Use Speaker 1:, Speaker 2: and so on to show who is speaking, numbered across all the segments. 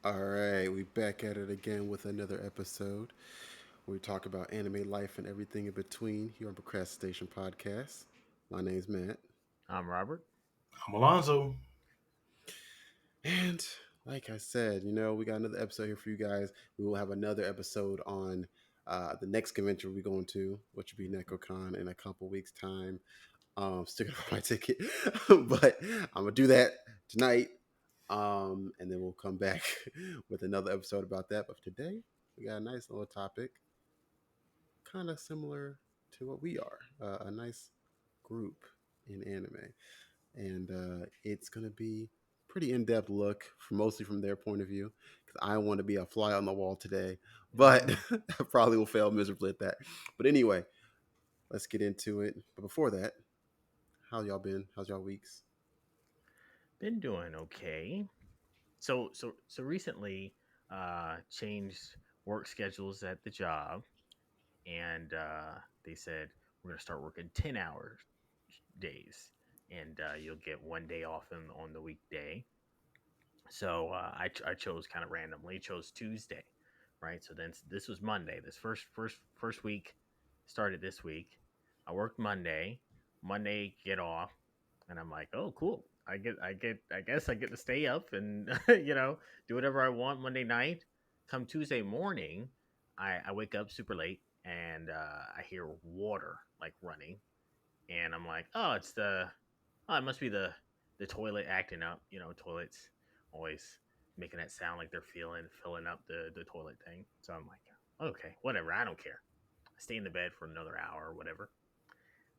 Speaker 1: All right, we back at it again with another episode where we talk about anime life and everything in between here on Procrastination Podcast. My name's Matt,
Speaker 2: I'm Robert.
Speaker 3: I'm Alonzo.
Speaker 1: and like I said, we got another episode here for you guys. We will have another episode on the next convention we're going to, which will be NecoCon in a couple weeks' time. Still gonna buy my ticket, but I'm gonna do that tonight. And then we'll come back with another episode about that. But for today, we got a nice little topic, kind of similar to what we are, a nice group in anime, and it's gonna be pretty in-depth look, mostly from their point of view, because I want to be a fly on the wall today, but
Speaker 2: Mm-hmm.
Speaker 1: I probably will fail miserably at that. But anyway, let's get into it. But before that, how y'all been? How's y'all weeks?
Speaker 2: Been doing okay. So recently, changed work schedules at the job, and they said we're gonna start working 10 hour days, and you'll get one day off on the weekday. So I chose kind of randomly, chose Tuesday, right? So then this was Monday. This first week started this week. I worked Monday. Monday get off, and I'm like, oh, cool. I guess I get to stay up and do whatever I want Monday night. Come Tuesday morning, I wake up super late and I hear water like running, and I'm like, oh, it must be the toilet acting up. Toilets always making that sound like they're filling up the toilet thing. So I'm like, okay, whatever, I don't care. I stay in the bed for another hour or whatever.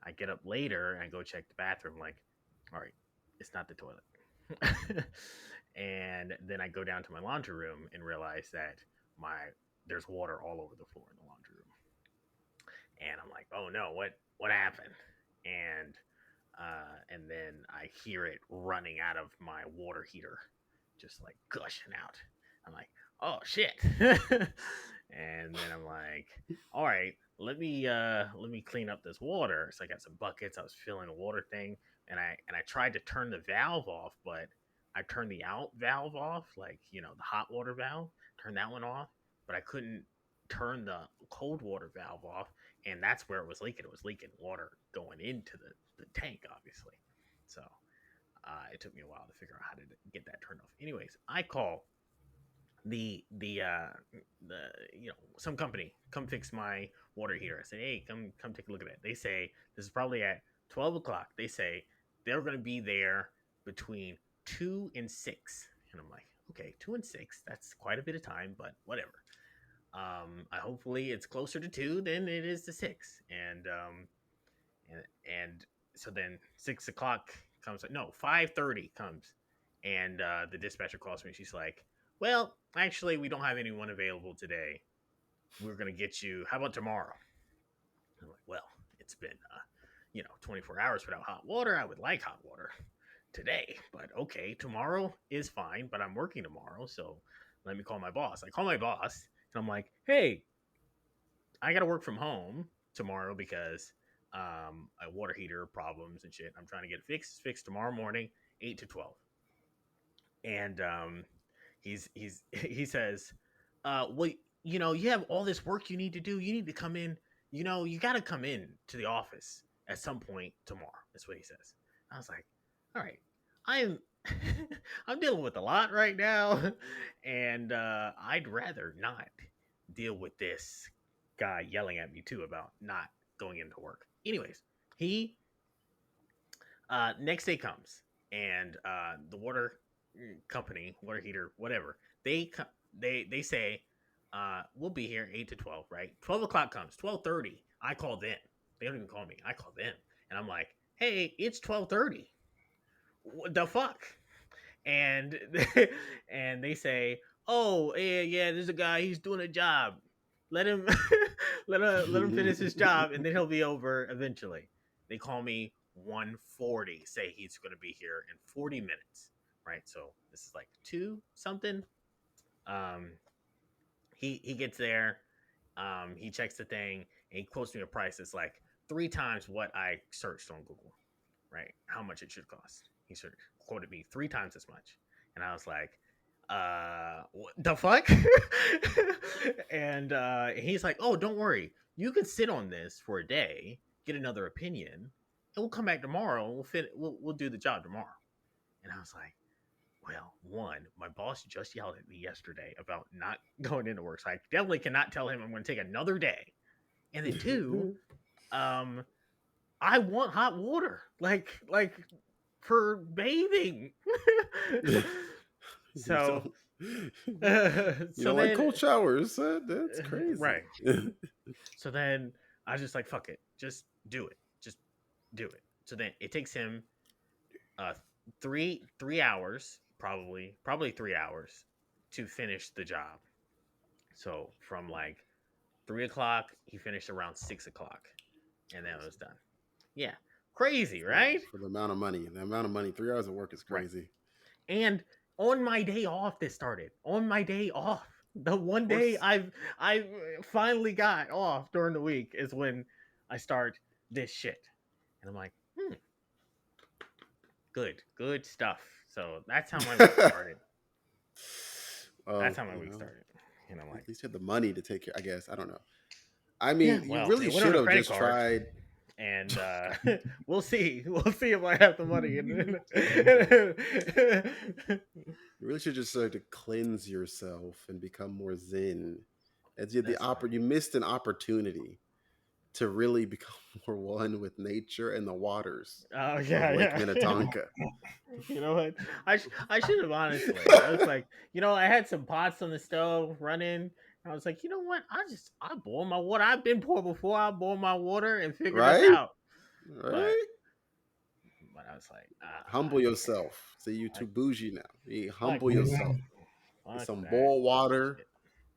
Speaker 2: I get up later and I go check the bathroom. Like, all right, it's not the toilet. And then I go down to my laundry room and realize that my there's water all over the floor in the laundry room. And I'm like, oh no, what happened? And then I hear it running out of my water heater, just like gushing out. I'm like, oh shit. And then I'm like, all right, let me clean up this water. So I got some buckets. I was filling the water thing, and I tried to turn the valve off, but I turned the out valve off, like the hot water valve. Turn that one off, but I couldn't turn the cold water valve off, and that's where it was leaking. It was leaking water going into the tank, obviously. So it took me a while to figure out how to get that turned off. Anyways, I call the some company come fix my water heater. I say, hey, come take a look at it. They say this is probably at 12 o'clock. They say they're going to be there between 2 and 6, and I'm like, okay, 2 and 6. That's quite a bit of time, but whatever. I hopefully it's closer to 2 than it is to 6, and so then 6 o'clock comes. No, 5:30 comes, and the dispatcher calls me. She's like, "Well, actually, we don't have anyone available today. We're gonna get you. How about tomorrow?" I'm like, "Well, it's been 24 hours without hot water. I would like hot water today, but okay, tomorrow is fine. But I'm working tomorrow, so let me call my boss." I call my boss, and I'm like, "Hey, I got to work from home tomorrow because a water heater problems and shit. I'm trying to get it fixed tomorrow morning, 8 to 12." And he says, well, you have all this work you need to do. You need to come in. You got to come in to the office at some point tomorrow. That's what he says. I was like, all right, I'm I'm dealing with a lot right now, and I'd rather not deal with this guy yelling at me too about not going into work. Anyways, he next day comes, and the water company, water heater, whatever, they say we'll be here 8 to 12. Right, 12 o'clock comes, 12:30. I call them. They don't even call me. I call them, and I'm like, hey, it's 12:30. What the fuck? And and they say, "Oh, yeah, there's a guy. He's doing a job. Let him let him finish his job, and then he'll be over eventually." They call me 1:40. Say he's going to be here in 40 minutes. Right, so this is like two something. Um, he gets there. He checks the thing, and he quotes me a price that's like three times what I searched on Google. Right, how much it should cost. Quoted me three times as much, and I was like, what the fuck? And he's like, oh, don't worry, you can sit on this for a day, get another opinion, and we'll come back tomorrow and we'll do the job tomorrow. And I was like, well, one, my boss just yelled at me yesterday about not going into work, so I definitely cannot tell him I'm going to take another day. And then two, um, I want hot water, like for bathing.
Speaker 1: You
Speaker 2: So,
Speaker 1: don't, you
Speaker 2: so
Speaker 1: don't like
Speaker 2: then,
Speaker 1: cold showers? That's crazy.
Speaker 2: right. So then I was just like, fuck it, just do it, just do it. So then it takes him uh 3 hours, probably 3 hours to finish the job. So from like 3 o'clock, he finished around 6 o'clock, and then it was done. Yeah, crazy, right?
Speaker 1: For the amount of money, 3 hours of work is
Speaker 2: Right.
Speaker 1: crazy.
Speaker 2: And on my day off, this started. On my day off, the one
Speaker 1: Of
Speaker 2: day
Speaker 1: course.
Speaker 2: I finally got off during the week is when I start this shit, and I'm like, good stuff. So that's how my week started. That's
Speaker 1: Well,
Speaker 2: how my week started, and I'm
Speaker 1: at
Speaker 2: like,
Speaker 1: least you had the money to take care. I guess I don't know. I
Speaker 2: yeah,
Speaker 1: mean, you
Speaker 2: well,
Speaker 1: really
Speaker 2: it went on
Speaker 1: should
Speaker 2: a
Speaker 1: have
Speaker 2: credit
Speaker 1: just
Speaker 2: card,
Speaker 1: tried.
Speaker 2: and we'll see. We'll see if I have the money.
Speaker 1: You really should just start to cleanse yourself and become more zen. As you
Speaker 2: That's fine.
Speaker 1: you missed an opportunity to really become more one with nature and the waters
Speaker 2: Oh
Speaker 1: of
Speaker 2: yeah,
Speaker 1: Lake
Speaker 2: yeah.
Speaker 1: Minnetonka.
Speaker 2: You know what? I should have honestly. I was like, I had some pots on the stove running. I was like, you know what? I boil my water. I've been poor before. I boil my water and figure this
Speaker 1: Right?
Speaker 2: out. But
Speaker 1: Right?
Speaker 2: I was like,
Speaker 1: Humble yourself. See, you too
Speaker 2: fuck,
Speaker 1: bougie now. You
Speaker 2: fuck
Speaker 1: humble yourself. Get
Speaker 2: fuck
Speaker 1: some
Speaker 2: that
Speaker 1: boiled water
Speaker 2: shit.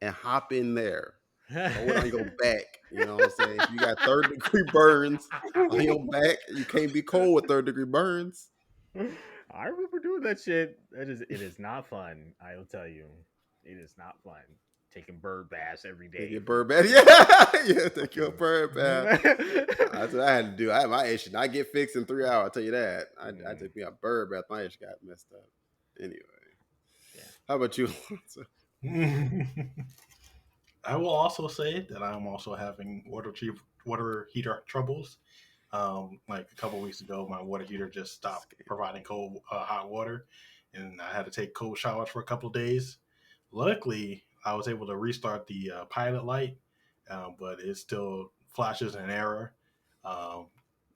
Speaker 1: and hop in there. Throw it on your back. You know what I'm saying? If you got third-degree burns on your back, you can't be cold with third-degree burns.
Speaker 2: I remember doing that shit. It is not fun. I will tell you, it is not fun taking bird baths every
Speaker 1: Take
Speaker 2: day
Speaker 1: your
Speaker 2: for
Speaker 1: bird bath. Yeah, yeah, take your bird bath. That's what I had to do. My issue not get fixed in 3 hours. I'll tell you that. I took me a bird bath. My issue got messed up. Anyway,
Speaker 2: Yeah.
Speaker 1: how about you?
Speaker 3: I will also say that I'm also having water heater troubles. Like a couple weeks ago, my water heater just stopped providing hot water, and I had to take cold showers for a couple of days. Luckily, I was able to restart the pilot light, but it still flashes an error. Um,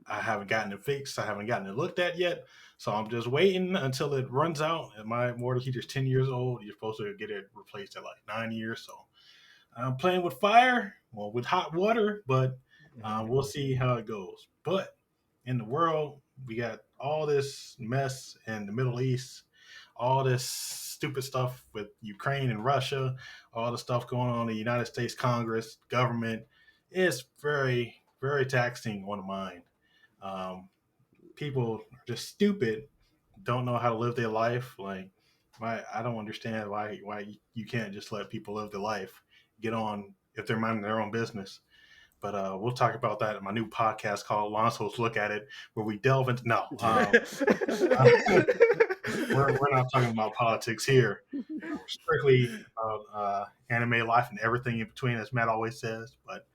Speaker 3: I haven't gotten it fixed. I haven't gotten it looked at yet. So I'm just waiting until it runs out. And my water heater is 10 years old. You're supposed to get it replaced at like 9 years. So I'm playing with fire, well, with hot water, but we'll see how it goes. But in the world, we got all this mess in the Middle East, all this stupid stuff with Ukraine and Russia, all the stuff going on in the United States Congress, government. It's very, very taxing on the mind. Um, People are just stupid, don't know how to live their life. Like, I don't understand why you can't just let people live their life, get on if they're minding their own business. But we'll talk about that in my new podcast called Lonzo's Look at It, where we delve into we're not talking about politics here. Strictly about anime life and everything in between, as Matt always says. But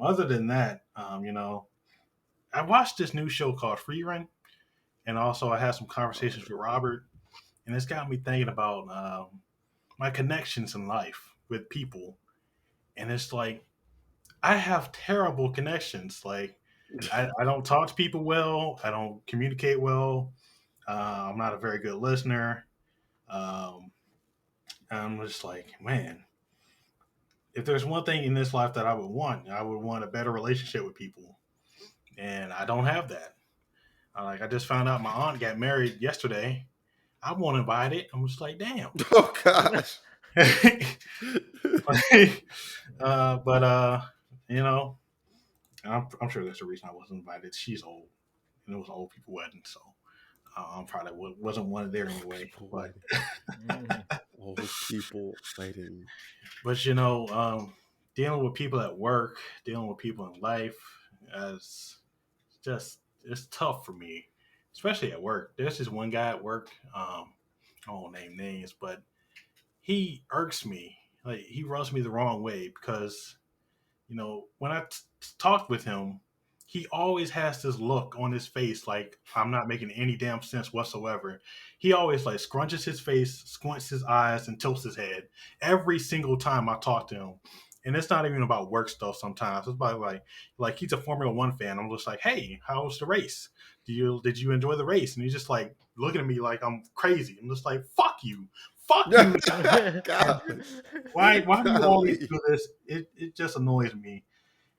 Speaker 3: other than that, I watched this new show called Free Run, and also I had some conversations with Robert, and it's got me thinking about my connections in life with people. And it's like I have terrible connections. Like I don't talk to people well. I don't communicate well. I'm not a very good listener. Um, I'm just like, man, if there's one thing in this life that I would want a better relationship with people, and I don't have that. I just found out my aunt got married yesterday. I won't invite it. I'm just like, damn.
Speaker 1: Oh gosh.
Speaker 3: But you know, I'm sure there's a reason I wasn't invited. She's old, and it was an old people wedding, so I'm probably wasn't one of there
Speaker 1: Old
Speaker 3: anyway.
Speaker 1: people
Speaker 3: But
Speaker 1: waiting. Old people waiting.
Speaker 3: but dealing with people at work, dealing with people in life, as just it's tough for me, especially at work. There's this one guy at work. I won't name names, but he irks me. Like he rubs me the wrong way because when I talked with him, he always has this look on his face like I'm not making any damn sense whatsoever. He always like scrunches his face, squints his eyes, and tilts his head every single time I talk to him. And it's not even about work stuff. Sometimes it's about like he's a Formula One fan. I'm just like, hey, how was the race? Did you enjoy the race? And he's just like looking at me like I'm crazy. I'm just like, fuck you.
Speaker 1: God,
Speaker 3: Why do you always
Speaker 1: golly.
Speaker 3: do this? It just annoys me,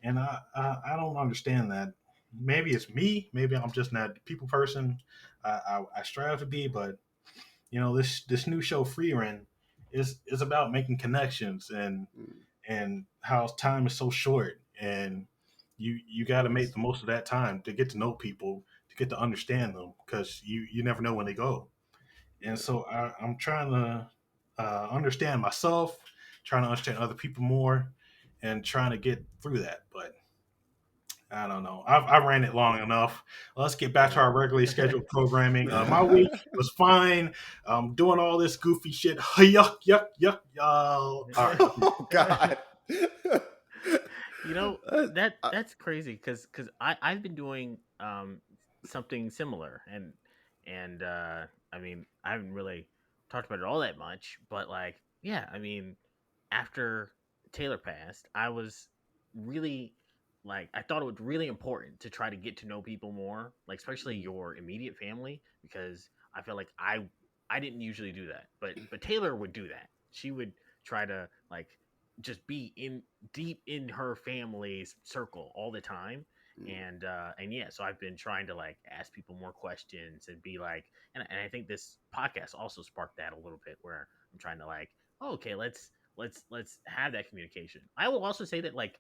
Speaker 3: and I don't understand that. Maybe it's me. Maybe I'm just not a people person. I strive to be, but this new show Freeran is about making connections
Speaker 1: Mm,
Speaker 3: and how time is so short, and you got to make
Speaker 1: yes.
Speaker 3: the most of that time to get to know people, to get to understand them, because you never know when they go. And
Speaker 1: Yeah.
Speaker 3: so I'm trying to understand myself, trying to understand other people more, and trying to get through that. But I don't know. I've ran it long enough. Let's get back to
Speaker 1: Right.
Speaker 3: our regularly scheduled programming. My week was fine. Doing all this goofy shit. Yuck, yuck, yuck. All right.
Speaker 1: Oh God.
Speaker 2: You know,
Speaker 1: Uh,
Speaker 2: that's crazy because I've been doing something similar, and I mean, I haven't really talked about it all that much, but like, yeah, I mean, after Taylor passed, I was really like, I thought it was really important to try to get to know people more, like especially your immediate family, because I feel like I didn't usually do that, but Taylor would do that. She would try to like just be in deep in her family's circle all the time.
Speaker 1: mm,
Speaker 2: And yeah, so I've been trying to like ask people more questions and be like, and I think this podcast also sparked that a little bit, where I'm trying to like, oh, okay, let's have that communication. I will also say that like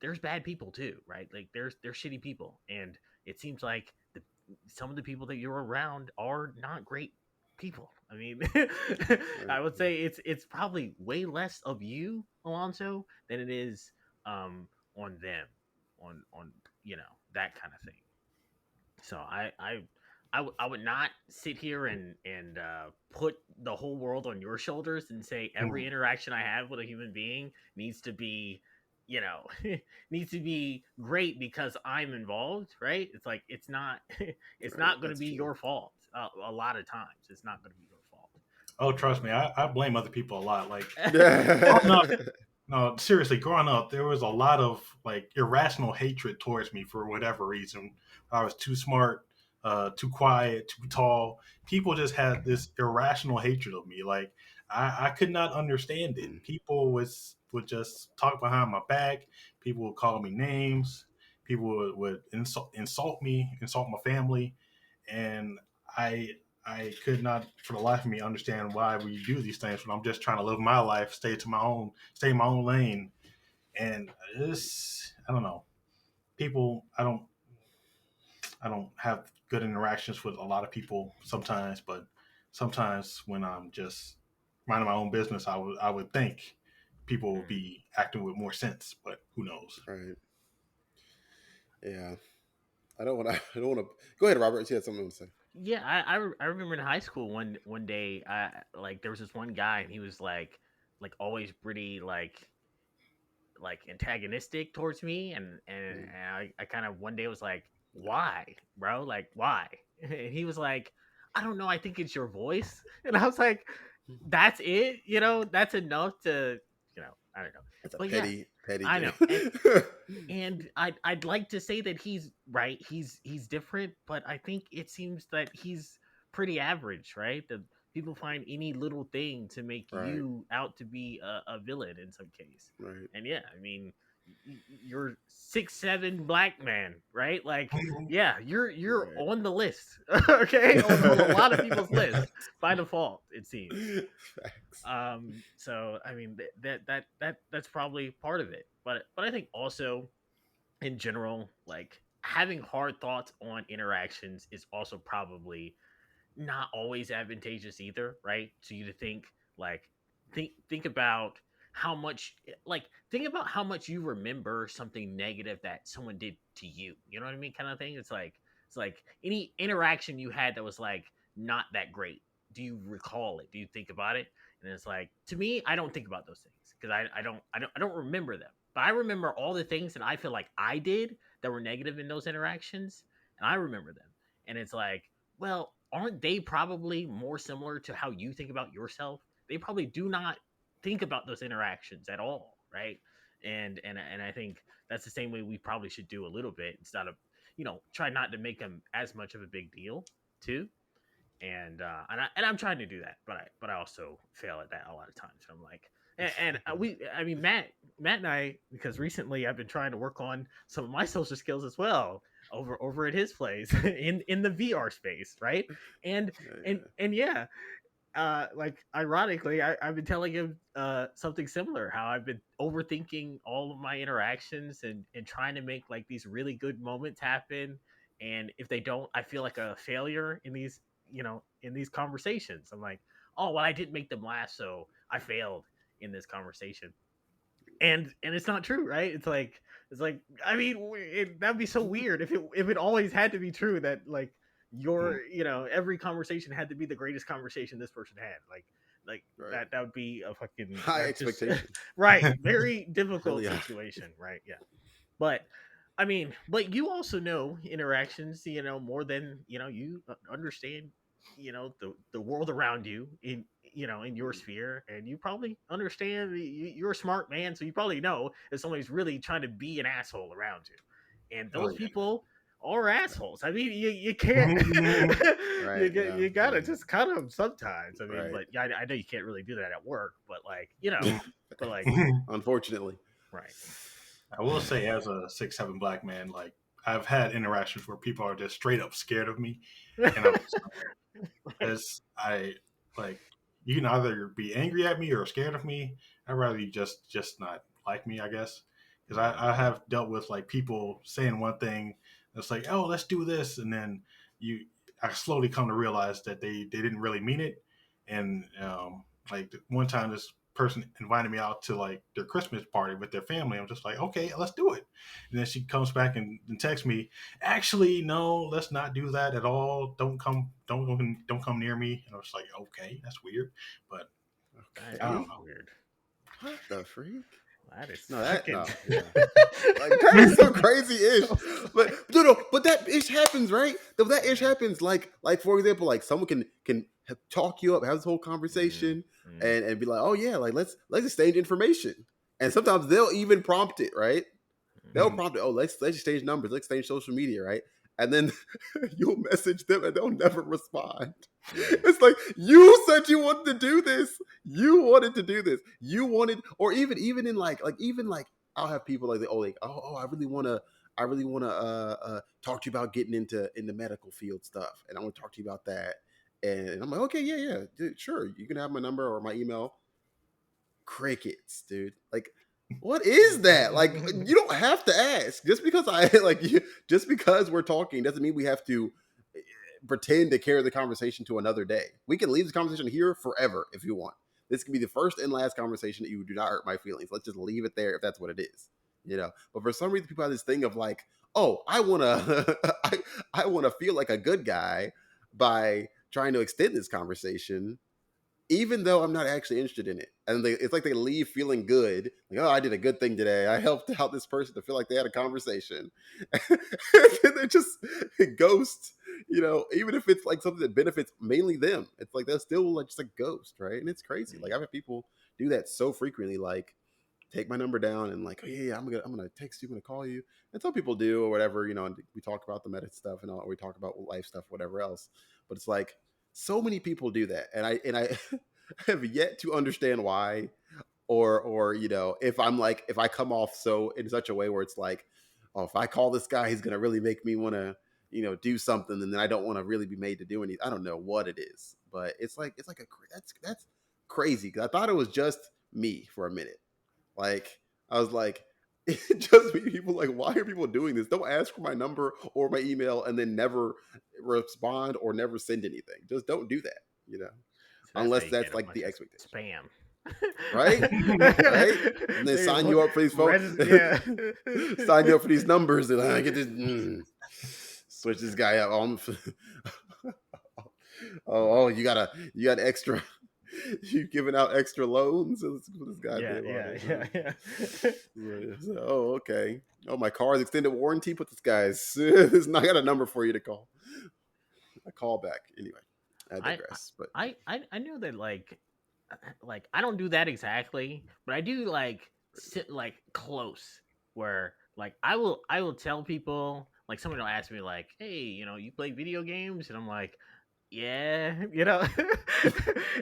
Speaker 2: there's bad people too, right? Like there's shitty people, and it seems like some of the people that you're around are not great people. I mean,
Speaker 1: right.
Speaker 2: I would say it's probably way less of you, Alonso, than it is on them, on that kind of thing. So I would not sit here and put the whole world on your shoulders and say every
Speaker 3: Mhm.
Speaker 2: interaction I have with a human being needs to be, you know, needs to be great because I'm involved, right? It's like it's
Speaker 1: Right.
Speaker 2: not going to
Speaker 1: That's
Speaker 2: be
Speaker 1: true.
Speaker 2: your fault. A lot of times, it's not going to be your fault.
Speaker 3: Oh, trust me, I blame other people a lot. Like growing up,
Speaker 1: Yeah.
Speaker 3: no, seriously, growing up, there was a lot of like irrational hatred towards me for whatever reason. I was too smart, too quiet, too tall. People just had this irrational hatred of me. Like I could not understand it.
Speaker 1: Mm,
Speaker 3: People would just talk behind my back. People would call me names. People would insult me, insult my family, and I I could not for the life of me understand why we do these things when I'm just trying to live my life, stay in my own lane. And this, I don't know. People, I don't have good interactions with a lot of people sometimes, but sometimes when I'm just minding my own business, I would think people would
Speaker 2: Mm.
Speaker 3: be acting with more sense, but who knows?
Speaker 1: right. Yeah. I don't want to. I don't want to. Go ahead, Robert. You had something to say.
Speaker 2: Yeah, I remember in high school one day, I like there was this one guy, and he was like always pretty like antagonistic towards me,
Speaker 1: Mm,
Speaker 2: and I kind of one day was like, why, bro, like why? And he was like, I don't know, I think it's your voice. And I was like, that's it, that's enough to, I don't know.
Speaker 1: that's a
Speaker 2: But yeah,
Speaker 1: petty
Speaker 2: I
Speaker 1: thing.
Speaker 2: know. And I'd like to say that he's right, he's different, but I think it seems that he's pretty average, right? That people find any little thing to make
Speaker 1: Right.
Speaker 2: you out to be a villain in some case.
Speaker 1: Right.
Speaker 2: And yeah, I mean, you're 6'7" black man, right? Like, yeah, you're
Speaker 1: Right.
Speaker 2: on the list, okay, on a lot of people's list
Speaker 1: Facts.
Speaker 2: by default, it seems.
Speaker 1: Facts.
Speaker 2: So I mean, that's probably part of it, but I think also in general, like having hard thoughts on interactions is also probably not always advantageous either, right? So you to think like think about how much think about how much you remember something negative that someone did to you. You know what I mean? Kind of thing. It's like any interaction you had that was like not that great. do you recall it? Do you think about it? And it's like, to me, I don't think about those things because I don't remember them. But I remember all the things that I feel like I did that were negative in those interactions, and I remember them. And it's like, well, aren't they probably more similar to how you think about yourself? They probably do not think about those interactions at all, right? And I think that's the same way we probably should do a little bit instead of, try not to make them as much of a big deal too. And I'm trying to do that, but I also fail at that a lot of times. I'm like, I mean, Matt and I, because recently I've been trying to work on some of my social skills as well over at his place in the VR space, right? And and yeah, like ironically, I've been telling him something similar. How I've been overthinking all of my interactions and trying to make like these really good moments happen. And if they don't, I feel like a failure in these, in these conversations. I'm like, oh well, I didn't make them last, so I failed in this conversation. And it's not true, right? It's like I mean, that'd be so weird if it always had to be true that like your every conversation had to be the greatest conversation this person had, like
Speaker 1: Right.
Speaker 2: that would be a fucking
Speaker 1: High
Speaker 2: that just-
Speaker 1: expectations.
Speaker 2: right, very difficult
Speaker 1: Really high.
Speaker 2: situation, right? Yeah, but I mean, but you also know interactions, more than you understand, the world around you in your sphere, and you probably understand you're a smart man, so you probably know if somebody's really trying to be an asshole around you, and
Speaker 3: Oh,
Speaker 2: those
Speaker 3: yeah.
Speaker 2: people are assholes. I mean, you can't
Speaker 1: Right,
Speaker 2: you gotta
Speaker 1: yeah.
Speaker 2: just cut them sometimes. I mean,
Speaker 1: Right.
Speaker 2: but yeah, I know you can't really do that at work, but like but like
Speaker 1: Unfortunately.
Speaker 2: right.
Speaker 3: I will say, as a 6'7" black man, like I've had interactions where people are just straight up scared of me, and I'm just because I like you can either be angry at me or scared of me. I'd rather you just not like me, I guess, because I have dealt with like people saying one thing that's like, oh, let's do this, and then you I slowly come to realize that they didn't really mean it, and like one time this person invited me out to like their Christmas party with their family. I'm just like, okay, let's do it. And then she comes back and texts me, actually, no, let's not do that at all. Don't come near me. And I was like, okay, that's weird, but
Speaker 2: That
Speaker 3: I
Speaker 1: Okay.
Speaker 3: don't
Speaker 2: is
Speaker 3: know.
Speaker 2: weird.
Speaker 1: What the freak?
Speaker 2: That is
Speaker 1: No, that
Speaker 2: fucking.
Speaker 1: no, yeah. Like that is so crazy-ish. But but that ish happens, right? Though that ish happens, like for example, like someone can talk you up, have this whole conversation,
Speaker 2: Mm.
Speaker 1: and be like, oh yeah, like let's exchange information, and sometimes they'll even prompt it, right? They'll prompt it. Oh, let's exchange numbers, let's exchange social media, right? And then you'll message them, and they'll never respond. It's like you said you wanted to do this. You wanted to do this. You wanted, or even in even like I'll have people like, I really want to talk to you about getting into medical field stuff, and I want to talk to you about that. And I'm like, okay, yeah, dude, sure, you can have my number or my email. Crickets, dude. Like, what is that? Like, you don't have to ask. Just because just because we're talking doesn't mean we have to pretend to carry the conversation to another day. We can leave this conversation here forever if you want. This can be the first and last conversation that you do not hurt my feelings. Let's just leave it there if that's what it is, But for some reason, people have this thing of like, oh, I wanna, I wanna feel like a good guy by trying to extend this conversation, even though I'm not actually interested in it. And it's like they leave feeling good. Like, oh, I did a good thing today. I helped out this person to feel like they had a conversation. And then they just ghost, even if it's like something that benefits mainly them. It's like they're still like just a ghost, right? And it's crazy. Like I've had people do that so frequently, like take my number down and like, oh yeah, I'm gonna text you, I'm gonna call you. And some people do or whatever, and we talk about the meta stuff and all, we talk about life stuff, whatever else. But it's like so many people do that, and I have yet to understand why, or if I come off so in such a way where it's like, oh, if I call this guy, he's gonna really make me want to do something, and then I don't want to really be made to do anything. I don't know what it is, but it's like that's crazy because I thought it was just me for a minute. Like I was like, it just made people like, why are people doing this? Don't ask for my number or my email and then never respond or never send anything. Just don't do that,
Speaker 2: So
Speaker 1: unless
Speaker 2: how you
Speaker 1: that's
Speaker 2: get a
Speaker 1: like
Speaker 2: bunch
Speaker 1: the
Speaker 2: of
Speaker 1: expectation,
Speaker 2: spam.
Speaker 1: right? Right? And then sign you up for these phones.
Speaker 2: Yeah.
Speaker 1: Sign you up for these numbers, and I get this. Switch this guy up. Oh, you got extra. You giving out extra loans? That's what this guy
Speaker 2: Yeah,
Speaker 1: did about
Speaker 2: yeah,
Speaker 1: it,
Speaker 2: yeah,
Speaker 1: man.
Speaker 2: yeah.
Speaker 1: Oh, okay. Oh, my car's extended warranty. Put this guy's. I got a number for you to call. A call back. Anyway, I
Speaker 2: I
Speaker 1: digress. But
Speaker 2: I knew that like I don't do that exactly, but I do like sit like close where like I will tell people like someone will ask me like, hey, you play video games, and I'm like, yeah,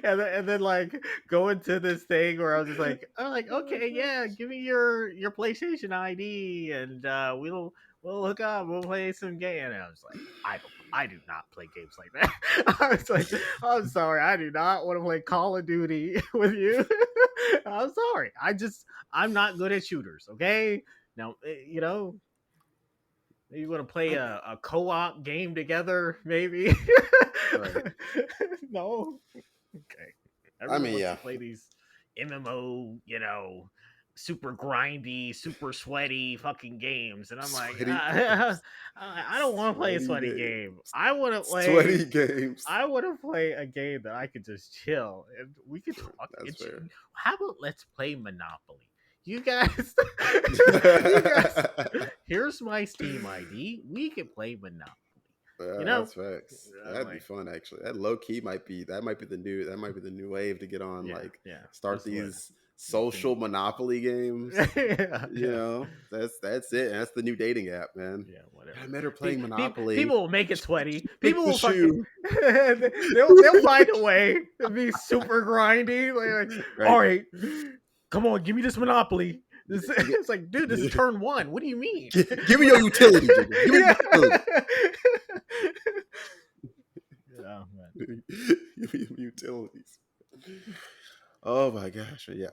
Speaker 2: and then like go into this thing where I was just like, oh, like
Speaker 1: oh
Speaker 2: okay, yeah,
Speaker 1: gosh.
Speaker 2: give me your PlayStation ID, and we'll hook up, we'll play some game. And I was like, I do not play games like that. I was like, I'm sorry, I do not want to play Call of Duty with you. I'm sorry, I'm not good at shooters. Okay, now you want to play
Speaker 1: I,
Speaker 2: a co-op game together, maybe?
Speaker 1: right.
Speaker 2: No. Okay.
Speaker 1: I
Speaker 2: Everyone
Speaker 1: mean,
Speaker 2: wants to
Speaker 1: yeah.
Speaker 2: play these MMO, super grindy, super sweaty fucking games, and I'm like,
Speaker 1: Sweaty games.
Speaker 2: I don't want to play a
Speaker 1: Sweaty
Speaker 2: sweaty
Speaker 1: games.
Speaker 2: game. I want to play.
Speaker 1: Sweaty games.
Speaker 2: I want to play a game that I could just chill and we could talk.
Speaker 1: That's fair.
Speaker 2: How about let's play Monopoly? You guys, you guys. Here's my Steam ID. We can play Monopoly. You
Speaker 1: Yeah,
Speaker 2: know,
Speaker 1: that's facts.
Speaker 2: I'm
Speaker 1: That'd be
Speaker 2: like,
Speaker 1: fun actually. That low key might be that might be the new wave to get on.
Speaker 2: yeah,
Speaker 1: Like
Speaker 2: yeah.
Speaker 1: start
Speaker 2: This would
Speaker 1: these
Speaker 2: thing.
Speaker 1: social monopoly games.
Speaker 2: Yeah,
Speaker 1: You
Speaker 2: yeah,
Speaker 1: know, that's it. That's the new dating app, man.
Speaker 2: yeah.
Speaker 1: I
Speaker 2: Whatever.
Speaker 1: met her playing
Speaker 2: People
Speaker 1: Monopoly.
Speaker 2: will make it sweaty.
Speaker 1: Pick
Speaker 2: People
Speaker 1: the
Speaker 2: will fucking.
Speaker 1: shoe.
Speaker 2: They'll find a way to be super grindy. Like, all
Speaker 1: Right.
Speaker 2: right, come on, give me this Monopoly.
Speaker 1: Gi-
Speaker 2: It's like, dude, this is turn one. What do you mean?
Speaker 1: Give me your utility, Jigga. Give me
Speaker 2: Yeah.
Speaker 1: the utility.
Speaker 2: Yeah, man.
Speaker 1: Give me your utilities. Oh my gosh. Yeah.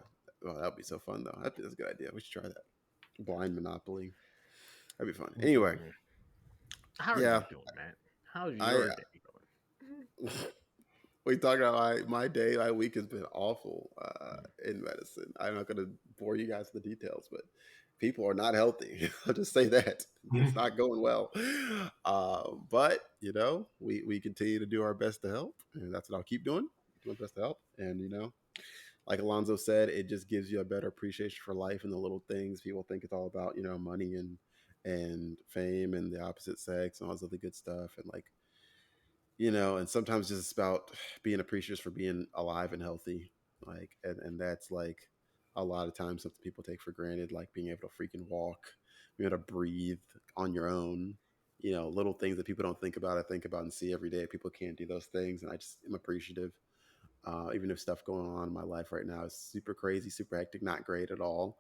Speaker 1: Oh, that'd be so fun though. That's a good idea. We should try that. Blind Monopoly. That'd be fun. Anyway,
Speaker 2: How are you
Speaker 1: yeah.
Speaker 2: doing, man? How's
Speaker 1: I
Speaker 2: your day going?
Speaker 1: we talked about my day, my week has been awful in medicine. I'm not going to bore you guys with the details, but people are not healthy. I'll just say that it's not going well. But we continue to do our best to help, and that's what I'll keep doing. Do my best to help, and like Alonzo said, it just gives you a better appreciation for life and the little things. People think it's all about money and fame and the opposite sex and all this other good stuff, and like and sometimes just about being appreciative for being alive and healthy, like and that's like a lot of times something people take for granted, like being able to freaking walk, being able to breathe on your own. Little things that people don't think about, I think about and see every day. People can't do those things, and I just am appreciative. Even if stuff going on in my life right now is super crazy, super hectic, not great at all,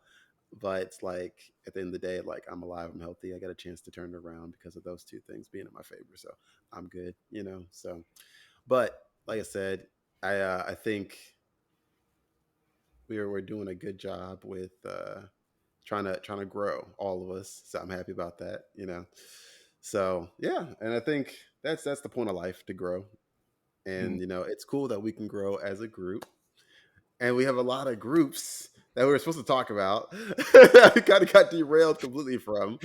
Speaker 1: but it's like at the end of the day, like I'm alive, I'm healthy, I got a chance to turn it around because of those two things being in my favor. So I'm good. So, but like I said, I think we're doing a good job with trying to grow, all of us. So I'm happy about that. So yeah, and I think that's the point of life, to grow. And it's cool that we can grow as a group, and we have a lot of groups that we were supposed to talk about. Kind of got derailed completely from,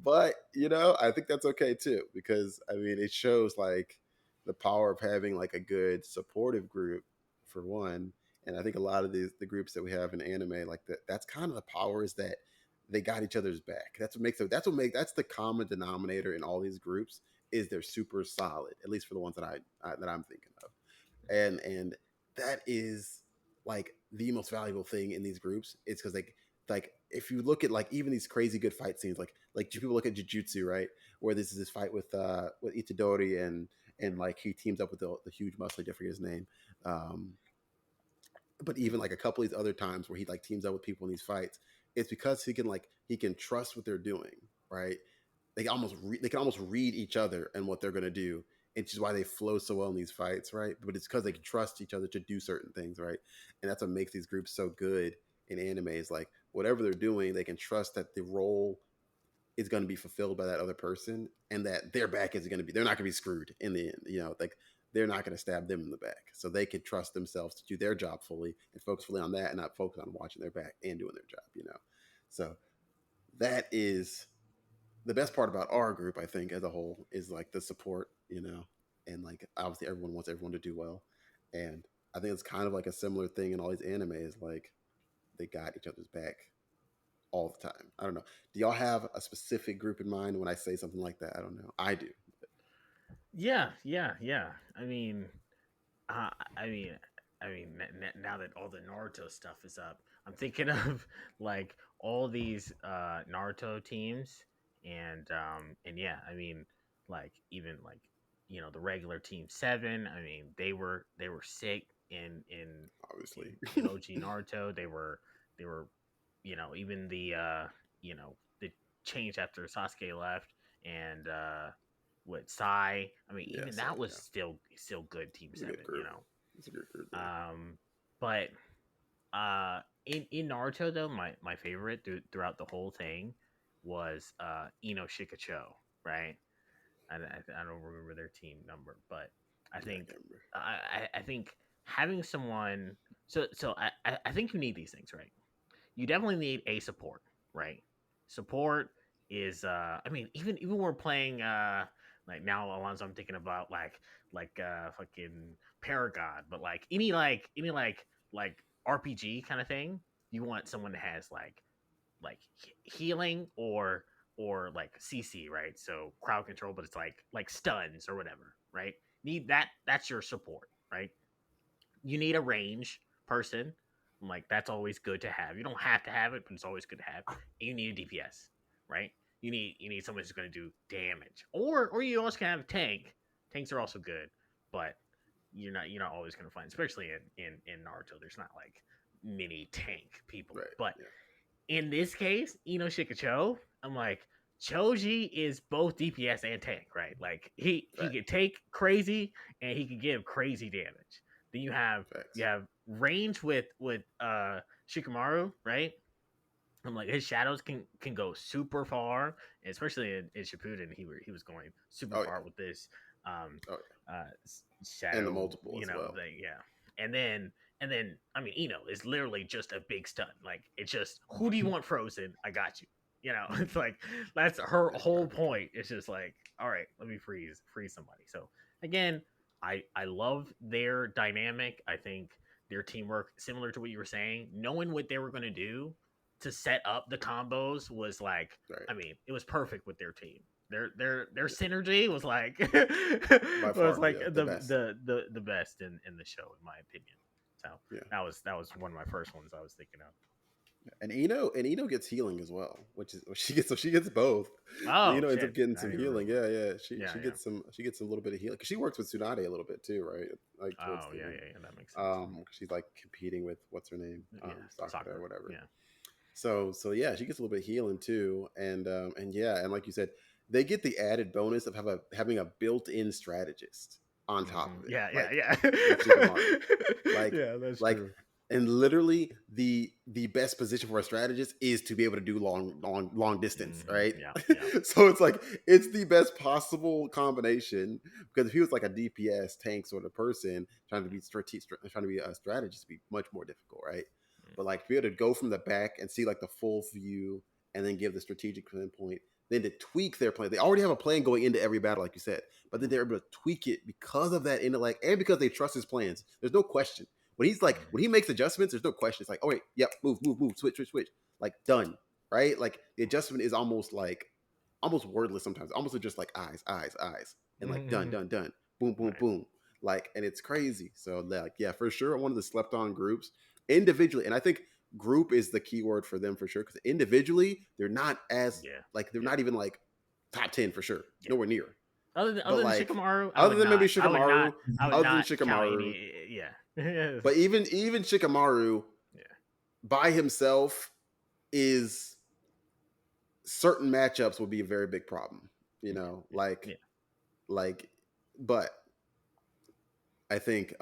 Speaker 1: but I think that's okay too, because I mean it shows like the power of having like a good supportive group for one. And I think a lot of the groups that we have in anime, like that's kind of the power, is that they got each other's back. That's the common denominator in all these groups, is they're super solid, at least for the ones that I'm thinking of. And that is like the most valuable thing in these groups. It's because like if you look at like even these crazy good fight scenes, like people look at Jujutsu, right, where this is this fight with Itadori, and like he teams up with the huge muscle, I forget his name. um but even like a couple of these other times where he like teams up with people in these fights, it's because he can trust what they're doing, right? They can almost read each other and what they're going to do, which is why they flow so well in these fights, right? But it's because they can trust each other to do certain things, right? And that's what makes these groups so good in anime, is like whatever they're doing, they can trust that the role is going to be fulfilled by that other person, and that their back is going to be, they're not going to be screwed in the end. Like they're not going to stab them in the back, so they can trust themselves to do their job fully and focus fully on that, and not focus on watching their back and doing their job. So that is the best part about our group, I think, as a whole, is like the support, and like obviously everyone wants everyone to do well, and I think it's kind of like a similar thing in all these animes. Like they got each other's back all the time. I don't know. Do y'all have a specific group in mind when I say something like that? I don't know. I do.
Speaker 2: Yeah. I mean, uh, I mean, now that all the Naruto stuff is up, I'm thinking of like all these Naruto teams, and yeah, I mean, like even like the regular Team 7. I mean, they were sick
Speaker 1: Obviously.
Speaker 2: in OG Naruto. They were even the change after Sasuke left, and with Sai. I mean,
Speaker 1: Yeah,
Speaker 2: even
Speaker 1: so
Speaker 2: that was
Speaker 1: yeah,
Speaker 2: still good Team
Speaker 1: it's a good
Speaker 2: Seven.
Speaker 1: group. It's a good group there.
Speaker 2: But in Naruto though, my favorite throughout the whole thing was Ino Shikacho, right? I don't remember their team number, but I
Speaker 1: Yeah, I
Speaker 2: think
Speaker 1: can't remember.
Speaker 2: I think having someone, I think you need these things, right? You definitely need a support, right? Support is I mean, even when we're playing like now, Alonso, I'm thinking about fucking Paragon, but like any RPG kind of thing, you want someone that has healing or like CC, right? So crowd control, but it's like stuns or whatever, right? Need that's your support, right? You need a range person. Like that's always good to have. You don't have to have it, but it's always good to have. And you need a DPS, right? You need someone who's going to do damage, or you also can have a tank. Tanks are also good, but you're not always going to find, especially in Naruto. There's not like many tank people,
Speaker 1: Right.
Speaker 2: but
Speaker 1: Yeah.
Speaker 2: in this case, Ino Shikacho, I'm like, Choji is both DPS and tank, right? Like he
Speaker 1: Fact.
Speaker 2: can take crazy and he can give crazy damage. Then you
Speaker 1: Facts.
Speaker 2: have range with Shikamaru, right? I'm like his shadows can go super far, especially in Shippuden. He was going super
Speaker 1: Oh
Speaker 2: far
Speaker 1: yeah.
Speaker 2: with this
Speaker 1: Oh yeah. And the
Speaker 2: shadow,
Speaker 1: multiple as well.
Speaker 2: thing, yeah. And then I mean, Eno is literally just a big stun. Like it's just who do you want frozen? I got you. It's like that's her whole
Speaker 1: Exactly.
Speaker 2: point. It's just like, all right, let me freeze somebody. So again, I love their dynamic. I think their teamwork, similar to what you were saying, knowing what they were going to do to set up the combos was like,
Speaker 1: Right.
Speaker 2: I mean, it was perfect with their team. Their synergy was like
Speaker 1: By
Speaker 2: was
Speaker 1: far,
Speaker 2: like
Speaker 1: yeah, the
Speaker 2: the
Speaker 1: best.
Speaker 2: the best in the show, in my opinion. So
Speaker 1: Yeah.
Speaker 2: that was one of my first ones I was thinking of.
Speaker 1: And Eno gets healing as well, which is she gets both.
Speaker 2: Oh
Speaker 1: Eno ends up
Speaker 2: shit,
Speaker 1: getting
Speaker 2: I
Speaker 1: some
Speaker 2: didn't even
Speaker 1: healing.
Speaker 2: remember.
Speaker 1: Yeah, yeah. She
Speaker 2: Yeah.
Speaker 1: gets a little bit of healing because she works with Tsunade a little bit too, right? Like towards
Speaker 2: Oh
Speaker 1: the
Speaker 2: yeah,
Speaker 1: end.
Speaker 2: yeah, yeah. That makes sense.
Speaker 1: She's like competing with what's her name,
Speaker 2: Yeah,
Speaker 1: Sakura or
Speaker 2: soccer.
Speaker 1: whatever.
Speaker 2: Yeah.
Speaker 1: So yeah, she gets a little bit of healing too, and yeah, and like you said, they get the added bonus of having a built-in strategist on top of it,
Speaker 2: Yeah, yeah,
Speaker 1: like with Shikamaru,
Speaker 2: yeah.
Speaker 1: like
Speaker 2: Yeah, that's
Speaker 1: like
Speaker 2: true.
Speaker 1: and literally the best position for a strategist is to be able to do long distance, right?
Speaker 2: Yeah, yeah.
Speaker 1: So it's like it's the best possible combination, because if he was like a DPS tank sort of person trying to be trying to be a strategist, it'd be much more difficult, right? But like to be able to go from the back and see like the full view and then give the strategic pinpoint, then to tweak their plan. They already have a plan going into every battle, like you said, but then they're able to tweak it because of that intellect and because they trust his plans. There's no question. When he makes adjustments, there's no question. It's like, oh wait, yep, move, switch. Like done. Right? Like the adjustment is almost wordless sometimes. Almost just like eyes. And like done. Boom, boom,
Speaker 2: Right.
Speaker 1: boom. Like, and it's crazy. So like, yeah, for sure, one of the slept on groups individually. And I think group is the key word for them for sure. Because individually, they're not as
Speaker 2: Yeah.
Speaker 1: like they're
Speaker 2: Yeah.
Speaker 1: not even like top 10 for sure.
Speaker 2: Yeah.
Speaker 1: Nowhere near.
Speaker 2: Other
Speaker 1: But
Speaker 2: than
Speaker 1: like
Speaker 2: Shikamaru,
Speaker 1: other than maybe
Speaker 2: I would
Speaker 1: other than
Speaker 2: not count
Speaker 1: Shikamaru,
Speaker 2: any. Yeah.
Speaker 1: but even Shikamaru
Speaker 2: Yeah.
Speaker 1: by himself is certain matchups will be a very big problem.
Speaker 2: Yeah.
Speaker 1: Like, but I think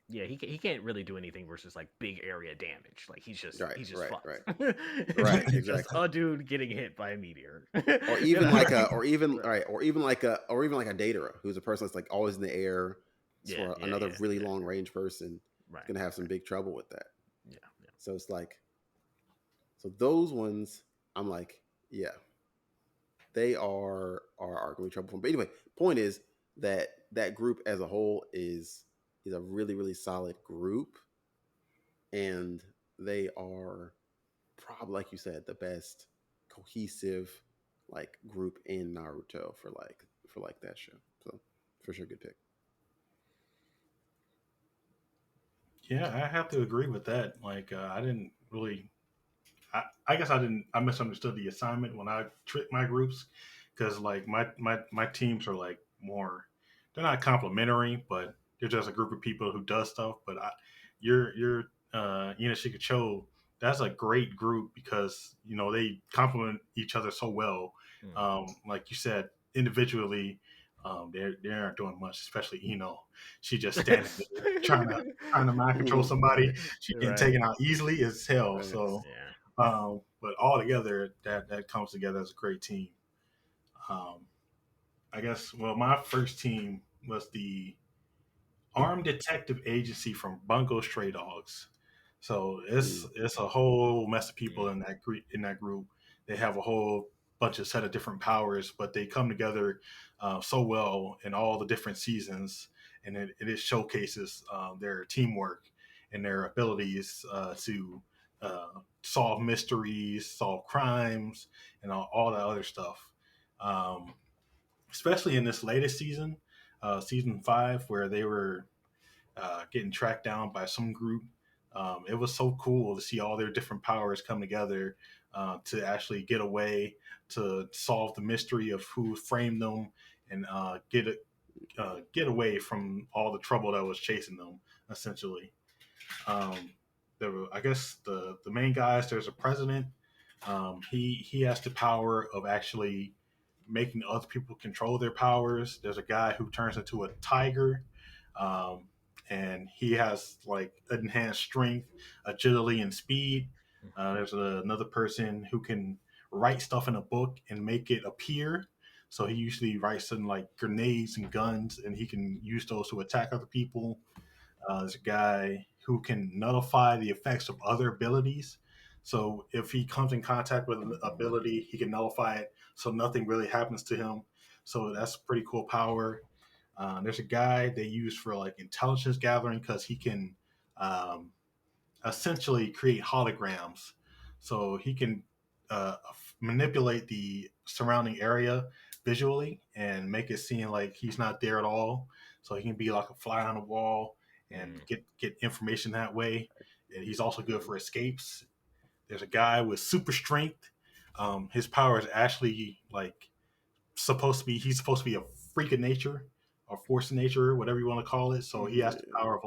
Speaker 2: Yeah, he can't really do anything versus like big area damage. Like
Speaker 1: right,
Speaker 2: he's just
Speaker 1: right,
Speaker 2: fucked.
Speaker 1: right,
Speaker 2: It's
Speaker 1: right,
Speaker 2: literally just
Speaker 1: exactly.
Speaker 2: a dude getting hit by a meteor.
Speaker 1: Or
Speaker 2: You
Speaker 1: even
Speaker 2: know?
Speaker 1: like a
Speaker 2: So,
Speaker 1: or even like a Datara, who's a person that's like always in the air.
Speaker 2: yeah,
Speaker 1: For
Speaker 2: yeah,
Speaker 1: another
Speaker 2: yeah,
Speaker 1: really
Speaker 2: yeah.
Speaker 1: long range person, is
Speaker 2: Right,
Speaker 1: gonna have some
Speaker 2: right.
Speaker 1: big trouble with that.
Speaker 2: Yeah, yeah.
Speaker 1: So it's like, so those ones, I'm like, yeah, they are gonna be trouble for him. But anyway, point is, that group as a whole is a really really solid group, and they are probably, like you said, the best cohesive like group in Naruto for like that show. So for sure, good pick.
Speaker 3: Yeah, I have to agree with that. Like, I didn't really. I guess I didn't. I misunderstood the assignment when I tricked my groups, because like my teams are like more. They're not complimentary, but they're just a group of people who does stuff. But your Inoshika Cho, that's a great group because they complement each other so well.
Speaker 2: Hmm.
Speaker 3: Like you said, individually, they aren't doing much. Especially she just standing there trying to mind control somebody. She getting
Speaker 2: Right.
Speaker 3: taken out easily as hell.
Speaker 1: Right.
Speaker 3: So,
Speaker 2: Yeah.
Speaker 3: but all together, that comes together as a great team. Um, I guess. Well, my first team was the Armed Detective Agency from Bungo Stray Dogs. So it's
Speaker 1: Mm.
Speaker 3: it's a whole mess of people
Speaker 2: Mm.
Speaker 3: in that group. They have a whole bunch of set of different powers, but they come together so well in all the different seasons, and it showcases their teamwork and their abilities to solve mysteries, solve crimes, and all that other stuff. Um, Especially in this latest season, season 5, where they were getting tracked down by some group. It was so cool to see all their different powers come together to actually get away, to solve the mystery of who framed them, and get away from all the trouble that was chasing them. Essentially, um, I guess the main guys. There's a president. He has the power of actually making other people control their powers. There's a guy who turns into a tiger, um, and he has like enhanced strength, agility, and speed. There's another person who can write stuff in a book and make it appear. So he usually writes in like grenades and guns, and he can use those to attack other people. There's a guy who can nullify the effects of other abilities. So if he comes in contact with an ability, he can nullify it so nothing really happens to him. So that's a pretty cool power. There's a guy they use for like intelligence gathering because he can um, essentially create holograms. So he can manipulate the surrounding area visually and make it seem like he's not there at all. So he can be like a fly on the wall and
Speaker 2: Mm.
Speaker 3: get information that way. And he's also good for escapes. There's a guy with super strength. His power is actually like he's supposed to be a freak of nature or force of nature, whatever you want to call it. So he has the
Speaker 1: Yeah.
Speaker 3: power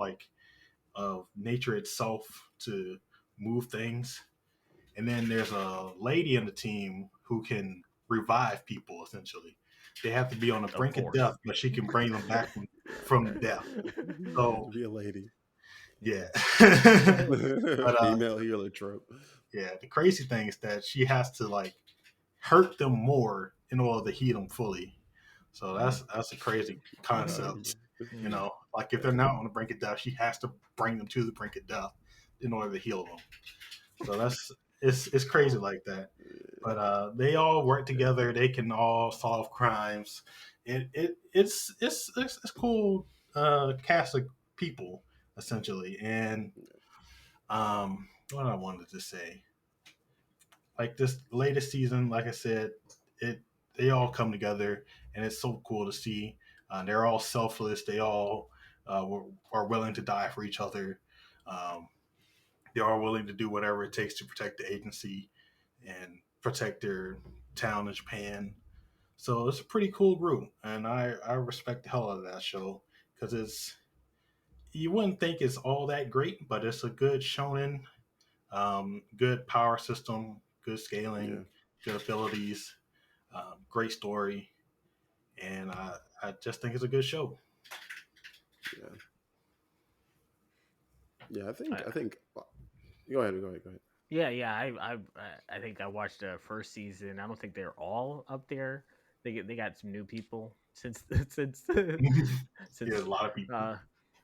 Speaker 3: of nature itself to move things. And then there's a lady in the team who can revive people. Essentially, they have to be on the
Speaker 2: Of
Speaker 3: brink of
Speaker 2: course.
Speaker 3: death, but she can bring them back from death.
Speaker 1: Had to
Speaker 3: So
Speaker 1: be a lady.
Speaker 3: yeah,
Speaker 2: Yeah.
Speaker 3: but
Speaker 1: Female healer trope.
Speaker 3: yeah, the crazy thing is that she has to like hurt them more in order to heal them fully. So that's a crazy concept.
Speaker 2: Mm.
Speaker 3: Like if they're not on the brink of death, she has to bring them to the brink of death in order to heal them. So it's crazy like that. But they all work together. They can all solve crimes. It's cool cast of people essentially. And what I wanted to say, like this latest season, like I said, it they all come together, and it's so cool to see. They're all selfless. They all are willing to die for each other. Um, they are willing to do whatever it takes to protect the agency and protect their town in Japan. So it's a pretty cool group, and I respect the hell out of that show because it's you wouldn't think it's all that great, but it's a good shonen, good power system, good
Speaker 1: Yeah.
Speaker 3: scaling, good abilities, great story, and I just think it's a good show.
Speaker 1: Yeah. Yeah.
Speaker 2: I,
Speaker 1: I think. Go ahead. Go ahead. Go ahead.
Speaker 2: yeah, yeah. I think I watched the first season. I don't think they're all up there. They got some new people since since
Speaker 3: There's
Speaker 2: since
Speaker 3: a lot of people.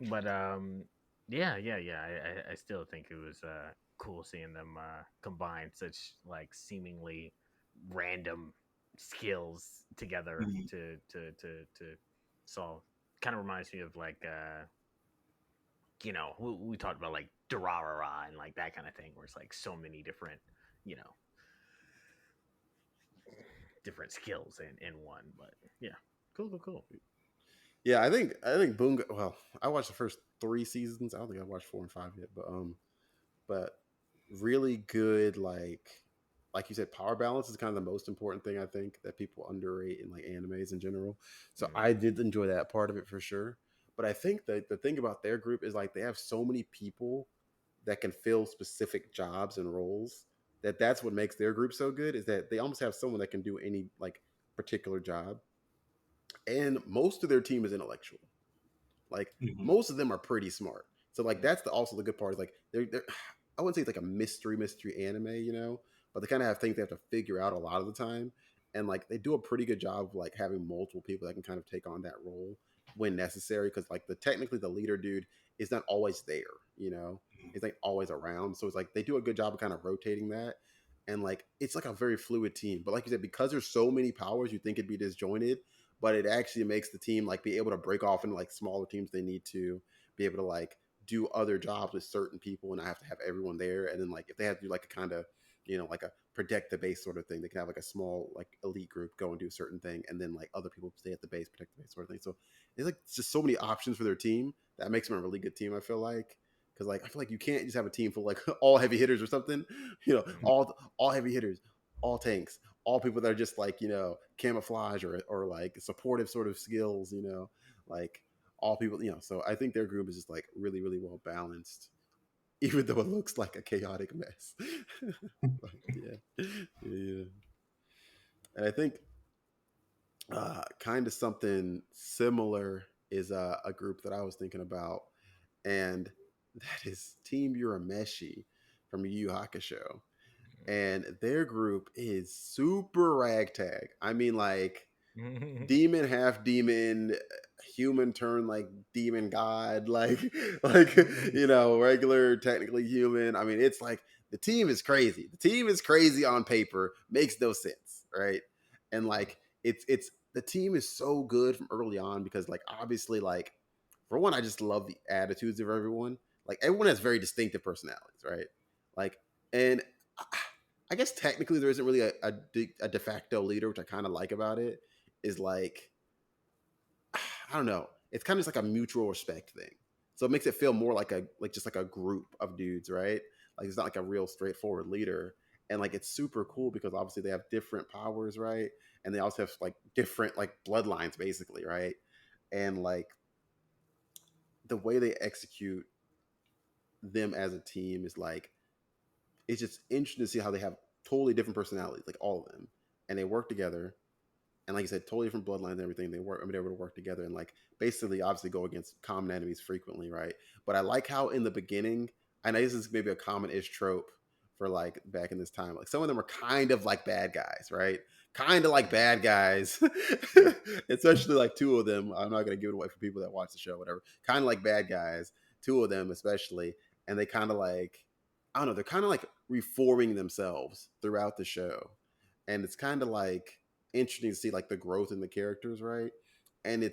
Speaker 2: but yeah, yeah, yeah. I still think it was cool seeing them combine such like seemingly random skills together
Speaker 3: Mhm.
Speaker 2: to So kind of reminds me of like we talked about like Durarara and like that kind of thing, where it's like so many different, you know, different skills in one. But yeah, cool.
Speaker 1: Yeah, I think Boonga. Well, I watched the first 3 seasons. I don't think I watched 4 and 5 yet, but really good. Like you said, power balance is kind of the most important thing I think that people underrate in like animes in general. So I
Speaker 2: Mm-hmm.
Speaker 1: did enjoy that part of it for sure. But I think that the thing about their group is like they have so many people that can fill specific jobs and roles that's what makes their group so good is that they almost have someone that can do any like particular job, and most of their team is intellectual. Like
Speaker 3: Hmm.
Speaker 1: most of them are pretty smart. So like that's also the good part is like they're I wouldn't say it's like a mystery anime, but they kind of have things they have to figure out a lot of the time, and like they do a pretty good job of like having multiple people that can kind of take on that role when necessary because like technically the leader dude is not always there, he's like always around. So it's like they do a good job of kind of rotating that, and like it's like a very fluid team. But like you said, because there's so many powers, you think it'd be disjointed, but it actually makes the team like be able to break off into like smaller teams they need to be able to like do other jobs with certain people and I have to have everyone there. And then like if they have to do like a kind of like a protect the base sort of thing, they can have like a small like elite group go and do a certain thing, and then like other people stay at the base, protect the base sort of thing. So it's just so many options for their team that makes them a really good team, I feel like. Because like I feel like you can't just have a team full of like all heavy hitters or something, all heavy hitters, all tanks, all people that are just like camouflage or like supportive sort of skills, like all people, so I think their group is just like really really well balanced, even though it looks like a chaotic mess. But, yeah. And I think kind of something similar is a group that I was thinking about, and that is Team Urameshi from Yu Yu Hakusho, and their group is super ragtag. I mean, like demon, half demon, human turn like demon god, like like regular, technically human. I mean, it's like the team is crazy. The team is crazy on paper, makes no sense, right? And like it's the team is so good from early on because like obviously like for one, I just love the attitudes of everyone. Like everyone has very distinctive personalities, right? Like and I guess technically there isn't really a de facto leader, which I kind of like about it. Is like I don't know. It's kind of just like a mutual respect thing. So it makes it feel more like just like a group of dudes, right? Like it's not like a real straightforward leader. And like it's super cool because obviously they have different powers, right? And they also have like different like bloodlines basically, right? And like the way they execute them as a team is like it's just interesting to see how they have totally different personalities, like all of them. And they work together, and like I said, totally different bloodlines and everything. They're able to work together and like basically obviously go against common enemies frequently, right? But I like how in the beginning, I know this is maybe a common-ish trope for like back in this time. Like some of them are kind of like bad guys, right? Kind of like bad guys, especially like two of them. I'm not gonna give it away for people that watch the show, whatever. Kind of like bad guys, two of them especially, and they kind of like I don't know. They're kind of like reforming themselves throughout the show, and it's kind of like interesting to see like the growth in the characters, right? And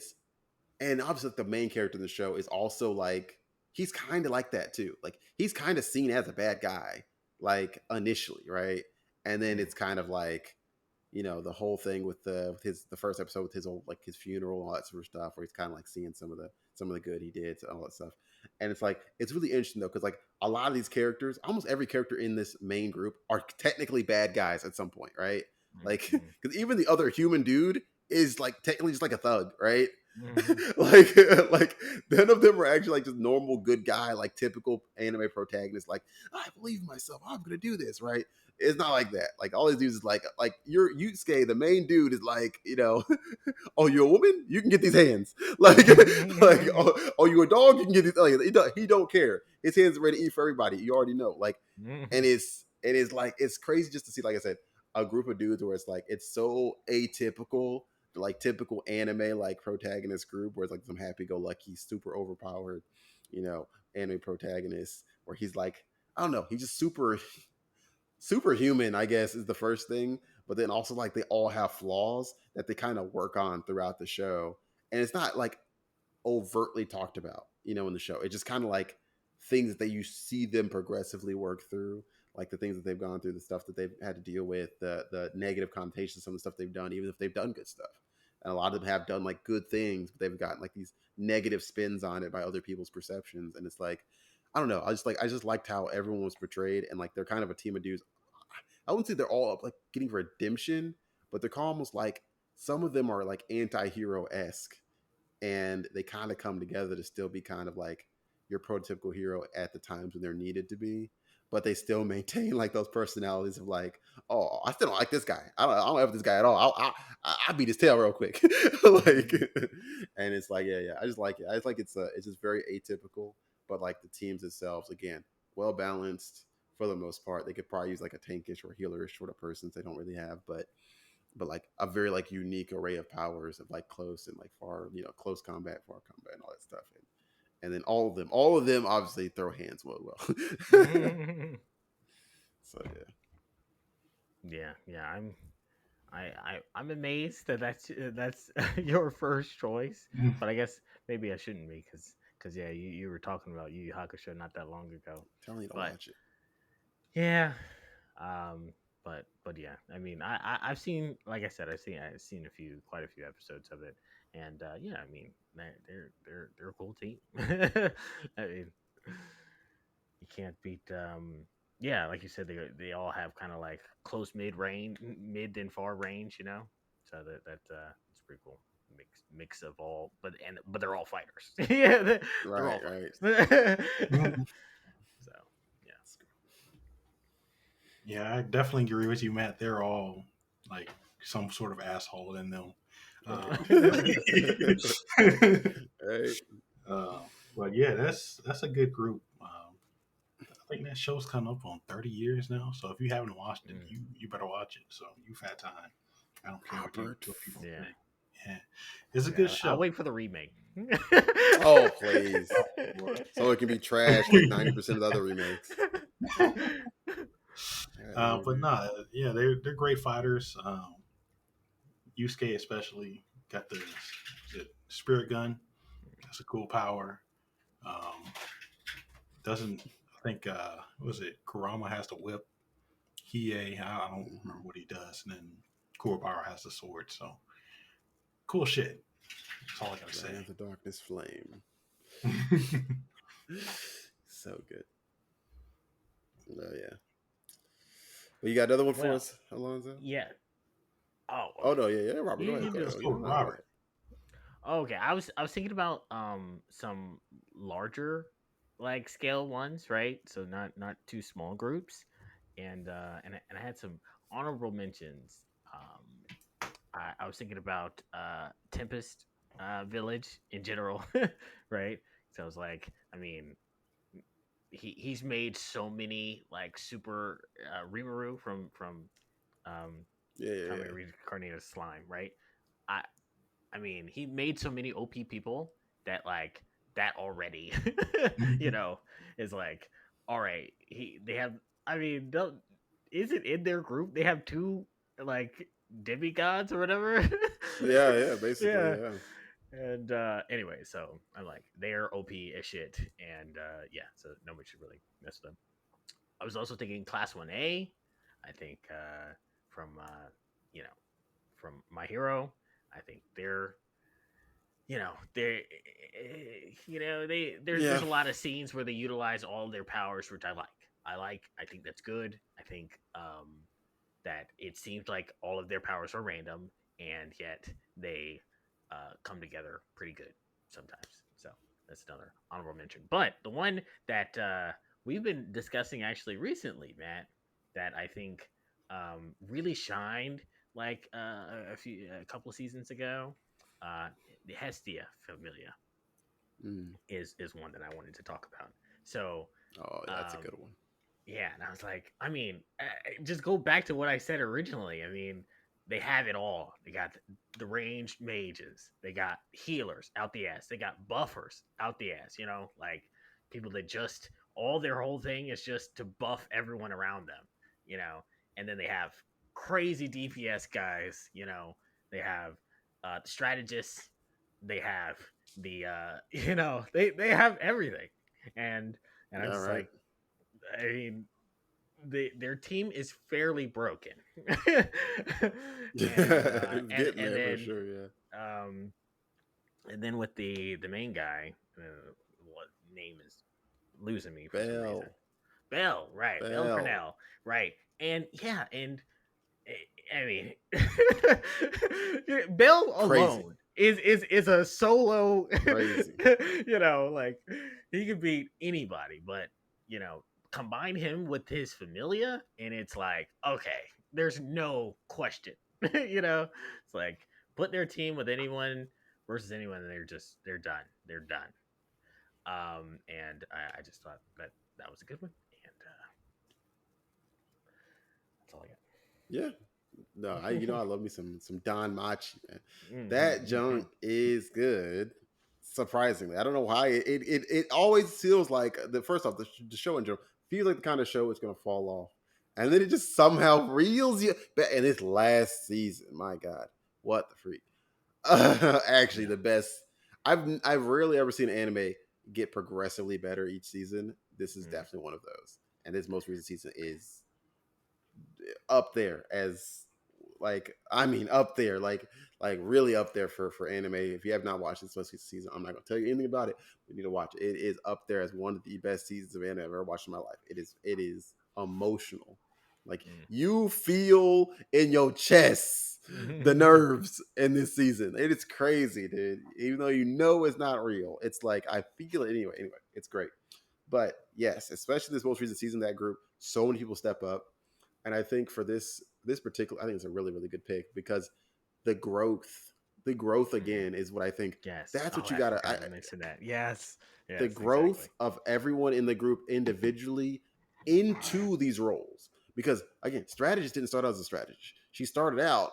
Speaker 1: obviously like, the main character in the show is also like he's kind of like that too. Like he's kind of seen as a bad guy, like initially, right? And then it's kind of like the whole thing with the first episode with his old like his funeral and all that sort of stuff, where he's kind of like seeing some of the good he did and all that stuff. And it's like it's really interesting though because like a lot of these characters, almost every character in this main group, are technically bad guys at some point, right? Like because even the other human dude is like technically just like a thug, right? like like none of them are actually like just normal good guy, like typical anime protagonist. Like I believe in myself, I'm gonna do this, right? It's not like that. Like all these dudes is like you're Yusuke, the main dude is like oh, you're a woman, you can get these hands. Like oh, you a dog, you can get these. Like he don't care. His hands are ready to eat for everybody. You already know. Like and it's like it's crazy just to see, like I said, a group of dudes where it's like it's so atypical, like typical anime like protagonist group where it's like some happy-go-lucky, super overpowered, you know, anime protagonist where he's like I don't know, he's just superhuman, I guess, is the first thing. But then also like they all have flaws that they kind of work on throughout the show, and it's not like overtly talked about, in the show. It's just kind of like things that you see them progressively work through, like the things that they've gone through, the stuff that they've had to deal with, the negative connotations, some of the stuff they've done, even if they've done good stuff. And a lot of them have done like good things, but they've gotten like these negative spins on it by other people's perceptions. And it's like, I don't know. I just liked how everyone was portrayed, and like they're kind of a team of dudes. I wouldn't say they're all up like getting redemption, but they're almost like some of them are like anti-hero esque, and they kind of come together to still be kind of like your prototypical hero at the times when they're needed to be, but they still maintain like those personalities of like, oh, I still don't like this guy. I don't have this guy at all. I'll beat his tail real quick. Like, and it's like, yeah, I just like it. I just like it's just very atypical, but like the teams themselves, again, well balanced for the most part. They could probably use like a tankish or healerish sort of person they don't really have, but like a very like unique array of powers of like close and like far, close combat, far combat, and all that stuff. And then all of them obviously throw hands well. So
Speaker 2: Yeah. I'm amazed that that's your first choice, but I guess maybe I shouldn't be because yeah, you were talking about Yu Yu Hakusho not that long ago,
Speaker 1: telling you to
Speaker 2: but
Speaker 1: watch it.
Speaker 2: yeah, but yeah, I mean, I've seen, like I said, I've seen quite a few episodes of it, and yeah, I mean, they're a cool team. I mean, you can't beat yeah, like you said, they all have kind of like close mid and far range, so it's pretty cool. Mix of all, but they're all fighters. Yeah, they're all
Speaker 1: Right.
Speaker 2: fighters. So yeah.
Speaker 3: Yeah, I definitely agree with you, Matt. They're all like some sort of asshole in them. Uh,
Speaker 1: Right.
Speaker 3: uh, but yeah, that's a good group. I think that show's coming up on 30 years now. So if you haven't watched it, you better watch it. So you've had time. I don't care
Speaker 1: Robert.
Speaker 3: what people
Speaker 2: Yeah.
Speaker 3: think. Yeah, it's a
Speaker 2: Yeah,
Speaker 3: good show.
Speaker 2: I'll wait for the remake.
Speaker 1: Oh please. So it can be trashed like 90% of the other remakes.
Speaker 3: But nah, yeah, they're great fighters. Yusuke especially got the spirit gun. That's a cool power. Um, doesn't I think what was it? Kurama has the whip. Hiei, I don't remember what he does, and then Kuwabara has the sword. So cool shit. That's all I gotta
Speaker 1: Giant
Speaker 3: say.
Speaker 1: the Darkness Flame. So good. Oh yeah. Well, you got another one for us, Alonzo?
Speaker 2: Yeah. Oh.
Speaker 1: Oh no, yeah, Robert. Go ahead.
Speaker 3: Let's go, Robert.
Speaker 2: Okay, I was thinking about some larger like scale ones, right? So not too small groups, and I had some honorable mentions. I was thinking about Tempest Village in general, right? So I was like, I mean, he's made so many like super Rimuru from
Speaker 1: Yeah.
Speaker 2: Kame Reincarnated Slime, right? I I mean, he made so many OP people that like that already, is like, all right. They have. I mean, is it in their group? They have two like demigods or whatever.
Speaker 1: Yeah, basically,
Speaker 2: Yeah.
Speaker 1: yeah.
Speaker 2: And anyway, so I'm like, they're OP as shit, and yeah, so nobody should really mess with them. I was also thinking Class 1A. I think from you know from My Hero. I think they're there's a lot of scenes where they utilize all their powers, which I like. I think that's good. I think that it seems like all of their powers are random, and yet they come together pretty good sometimes. So that's another honorable mention. But the one that we've been discussing actually recently, Matt, that I think really shined like a couple of seasons ago, the Hestia Familia is one that I wanted to talk about. So,
Speaker 1: oh, that's a good one.
Speaker 2: Yeah, and I was like, I mean, just go back to what I said originally. I mean, they have it all. They got the ranged mages. They got healers out the ass. They got buffers out the ass. Like people that just all their whole thing is just to buff everyone around them. And then they have crazy DPS guys. They have strategists. they have the they have everything, and I'm
Speaker 1: All
Speaker 2: just
Speaker 1: right.
Speaker 2: like, I mean, their team is fairly broken,
Speaker 1: It's
Speaker 2: and
Speaker 1: getting there for sure. Yeah.
Speaker 2: um and then with the main guy, what name is losing me for some reason.
Speaker 1: Bell.
Speaker 2: Bell, right? Bell
Speaker 1: Bell.
Speaker 2: Cornell, right? And yeah, and I mean, Bell
Speaker 1: Crazy.
Speaker 2: alone is a solo.
Speaker 1: Crazy.
Speaker 2: Like he could beat anybody, but you know, combine him with his familia, and it's like, okay, there's no question. It's like put their team with anyone versus anyone, and they're done. They're done. And I just thought that was a good one, and that's all I got.
Speaker 1: Yeah. No, I love me some Don Machi, man. That
Speaker 2: Hmm, hmm.
Speaker 1: junk is good. Surprisingly, I don't know why it always feels like the first off the show in general feels like the kind of show it's gonna fall off, and then it just somehow reels you. But in this last season, my God, what the freak! Actually,
Speaker 2: Yeah.
Speaker 1: the best. I've rarely ever seen an anime get progressively better each season. This is
Speaker 2: Mm.
Speaker 1: definitely one of those, and this most recent season is up there as up there like really up there for anime. If you have not watched this most recent season, I'm not gonna tell you anything about it. You need to watch it. It is up there as one of the best seasons of anime I've ever watched in my life. It is emotional. Like you feel in your chest the
Speaker 2: Mm.
Speaker 1: nerves in this season. It is crazy, dude. Even though you know it's not real, it's like I feel it anyway. Anyway, it's great. But yes, especially this most recent season, that group, so many people step up. And I think for this particular, I think it's a really really good pick because the growth, the growth
Speaker 2: Mm.
Speaker 1: again is what I think.
Speaker 2: Yes.
Speaker 1: That's
Speaker 2: Oh,
Speaker 1: what you
Speaker 2: I
Speaker 1: gotta.
Speaker 2: forgot to mention that. Yes.
Speaker 1: The
Speaker 2: Yes.
Speaker 1: growth
Speaker 2: Exactly.
Speaker 1: of everyone in the group individually into these roles. Because again, strategist didn't start out as a strategist. She started out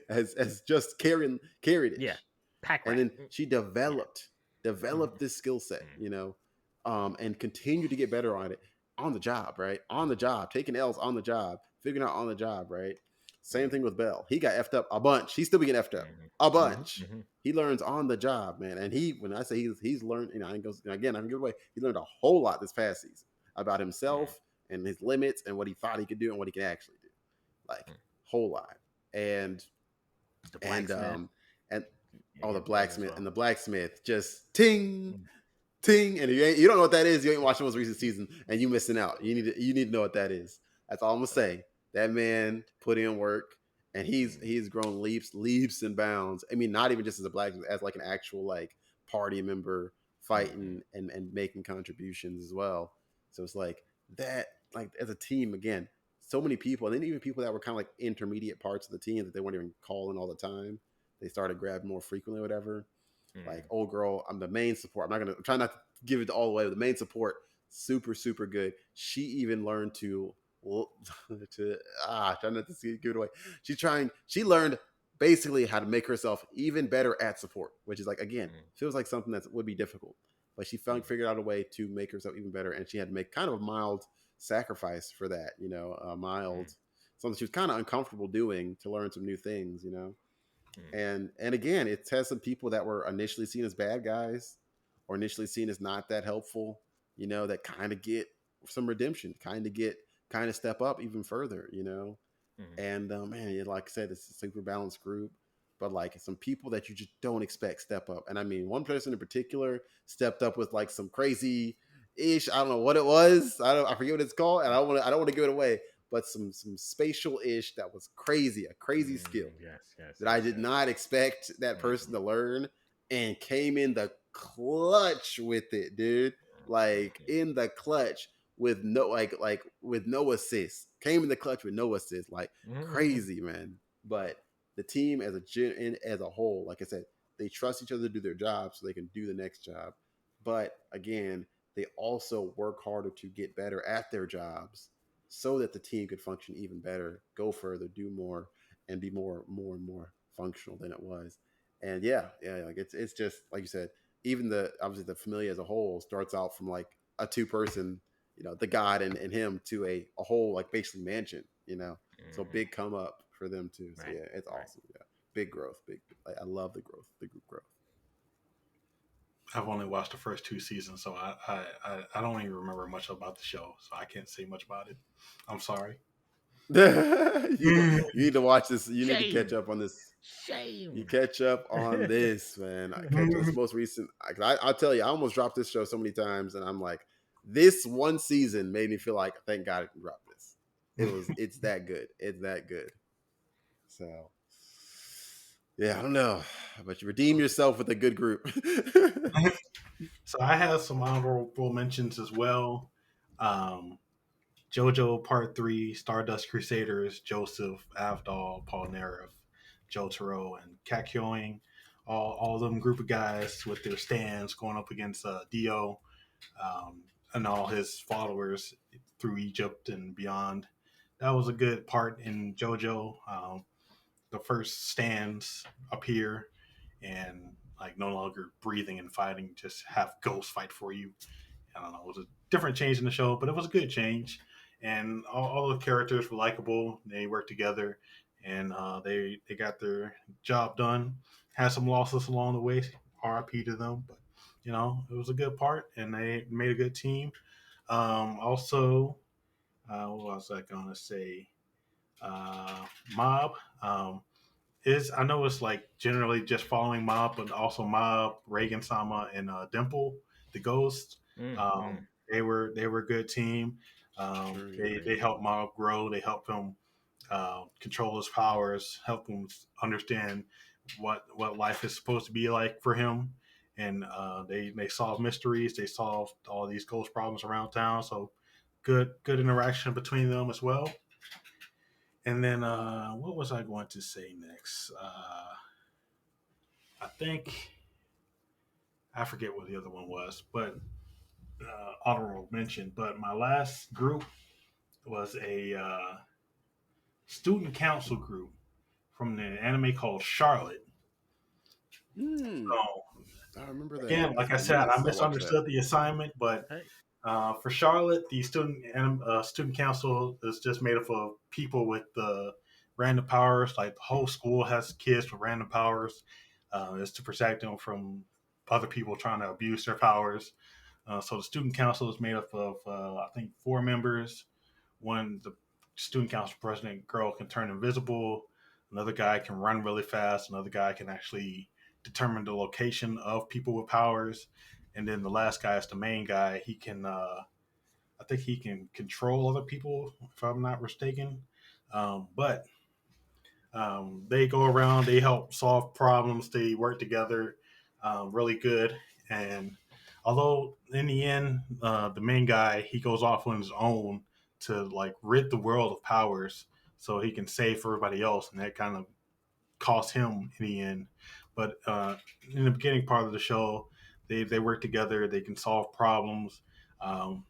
Speaker 1: as just carried
Speaker 2: Yeah.
Speaker 1: ish,
Speaker 2: Pack
Speaker 1: and
Speaker 2: rat.
Speaker 1: then she
Speaker 2: Yeah.
Speaker 1: developed this skill set, and continued to get better on it on the job, right? On the job, taking L's on the job, figuring out on the job, right? Same thing with Bell. He got effed up a bunch. He's still getting effed up a bunch.
Speaker 2: Mm-hmm.
Speaker 1: He learns on the job, man. And when I say he's learned, I goes again, I can give away. He learned a whole lot this past season about himself and his limits and what he thought he could do and what he can actually do, like whole lot. And
Speaker 2: The
Speaker 1: and
Speaker 2: blacksmith.
Speaker 1: and
Speaker 2: Yeah,
Speaker 1: oh,
Speaker 2: he
Speaker 1: the
Speaker 2: had that as
Speaker 1: blacksmith
Speaker 2: well.
Speaker 1: and the blacksmith just ting
Speaker 2: Mm.
Speaker 1: ting, and you don't know what that is. You ain't watching the most recent season, and you missing out. You need to know what that is. That's all I'm gonna say. That man put in work, and he's grown leaps and bounds. I mean, not even just as a blacksmith, as like an actual like party member
Speaker 2: Mm-hmm.
Speaker 1: fighting and making contributions as well. So it's like that, like as a team again, so many people, and then even people that were kind of like intermediate parts of the team that they weren't even calling all the time. They started grabbing more frequently, or whatever. Like old girl, I'm the main support. I'm try not to give it all away. But the main support, super super good. She even learned to to try not to give it away. She learned basically how to make herself even better at support, which is like again feels like something that would be difficult, but she figured out a way to make herself even better, and she had to make kind of a mild sacrifice for that. A mild something she was kind of uncomfortable doing to learn some new things. And again, it has some people that were initially seen as bad guys or initially seen as not that helpful, that kind of get some redemption, kind of step up even further.
Speaker 2: Mm-hmm.
Speaker 1: And man, like I said, it's a super balanced group, but like some people that you just don't expect step up. And I mean, one person in particular stepped up with like some crazy ish. I don't know what it was. I forget what it's called, and I don't want to give it away. But some spatial ish that was crazy, a crazy skill
Speaker 2: Yes. Yes.
Speaker 1: that I
Speaker 2: Yes.
Speaker 1: did
Speaker 2: Yes.
Speaker 1: not expect that person to learn, and came in the clutch with it, dude. Like in the clutch with no assist. Came in the clutch with no assist. Like
Speaker 2: Mm-hmm.
Speaker 1: crazy, man. But the team as a whole, like I said, they trust each other to do their job so they can do the next job. But again, they also work harder to get better at their jobs so that the team could function even better, go further, do more, and be more and more functional than it was. And yeah, like it's just like you said, even obviously the familia as a whole starts out from like a two-person, the god and him, to a whole like basically mansion. So
Speaker 2: Mm-hmm.
Speaker 1: big come up for them too. So
Speaker 2: Right.
Speaker 1: yeah, it's
Speaker 2: Right.
Speaker 1: awesome. Yeah, big growth, big. I love the growth, the group growth.
Speaker 3: I've only watched the first two seasons, so I don't even remember much about the show, so I can't say much about it. I'm sorry.
Speaker 1: You need to watch this. You need to catch
Speaker 2: Shame.
Speaker 1: up on this. You
Speaker 2: Shame.
Speaker 1: catch up on this, man. I catch this most recent. I'll tell you, I almost dropped this show so many times, and I'm like, this one season made me feel like, thank God I can drop this. It's that good. It's that good. So, yeah, I don't know, but you redeem yourself with a good group.
Speaker 3: So I have some honorable mentions as well. Um, JoJo Part 3, Stardust Crusaders, Joseph, Avdol, Paul Narev, Jotaro, and Kakyoin. All of them group of guys with their stands going up against Dio and all his followers through Egypt and beyond. That was a good part in JoJo. The first stands appear and like no longer breathing and fighting, just have ghosts fight for you. I don't know. It was a different change in the show, but it was a good change. And all the characters were likable. They worked together, and they got their job done. Had some losses along the way. RIP to them, but it was a good part, and they made a good team. Also, what was I gonna say? Uh, Mob. Is I know it's like generally just following Mob, but also Mob, Reagan Sama, and Dimple, the Ghost.
Speaker 2: Mm-hmm.
Speaker 3: They were a good team.
Speaker 1: Sure,
Speaker 3: They helped Mob grow. They helped him control his powers, help him understand what life is supposed to be like for him. And they solve mysteries. They solved all these ghost problems around town. So good interaction between them as well. And then what was I going to say next? I think I forget what the other one was, but honorable mention. But my last group was a student council group from the anime called Charlotte.
Speaker 1: Mm,
Speaker 3: So
Speaker 1: I remember that.
Speaker 3: again,
Speaker 1: That's
Speaker 3: like I
Speaker 1: on my
Speaker 3: said, I
Speaker 1: list. I'll watch that.
Speaker 3: misunderstood the assignment, but
Speaker 2: Hey.
Speaker 3: for Charlotte, the student council is just made up of people with random powers. Like the whole school has kids with random powers. Is to protect them from other people trying to abuse their powers. So the student council is made up of I think 4 members. One, the student council president girl can turn invisible. Another guy can run really fast. Another guy can actually determine the location of people with powers. And then the last guy is the main guy. He can, I think he can control other people, if I'm not mistaken. But they go around, they help solve problems, they work together really good. And although in the end, the main guy, he goes off on his own to like rid the world of powers so he can save everybody else. And that kind of cost him in the end. But in the beginning part of the show, they work together, they can solve problems. Um,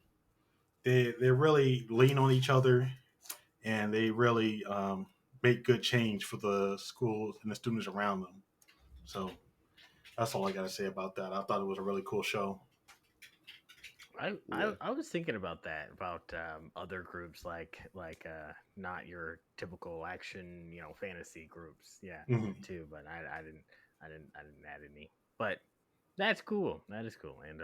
Speaker 3: they really lean on each other, and they really make good change for the schools and the students around them. So that's all I got to say about that. I thought it was a really cool show.
Speaker 2: I, I
Speaker 1: Yeah.
Speaker 2: I was thinking about that about other groups like not your typical action fantasy groups, yeah,
Speaker 3: Mm-hmm.
Speaker 2: too, but I didn't add any, but that's cool, that is cool. And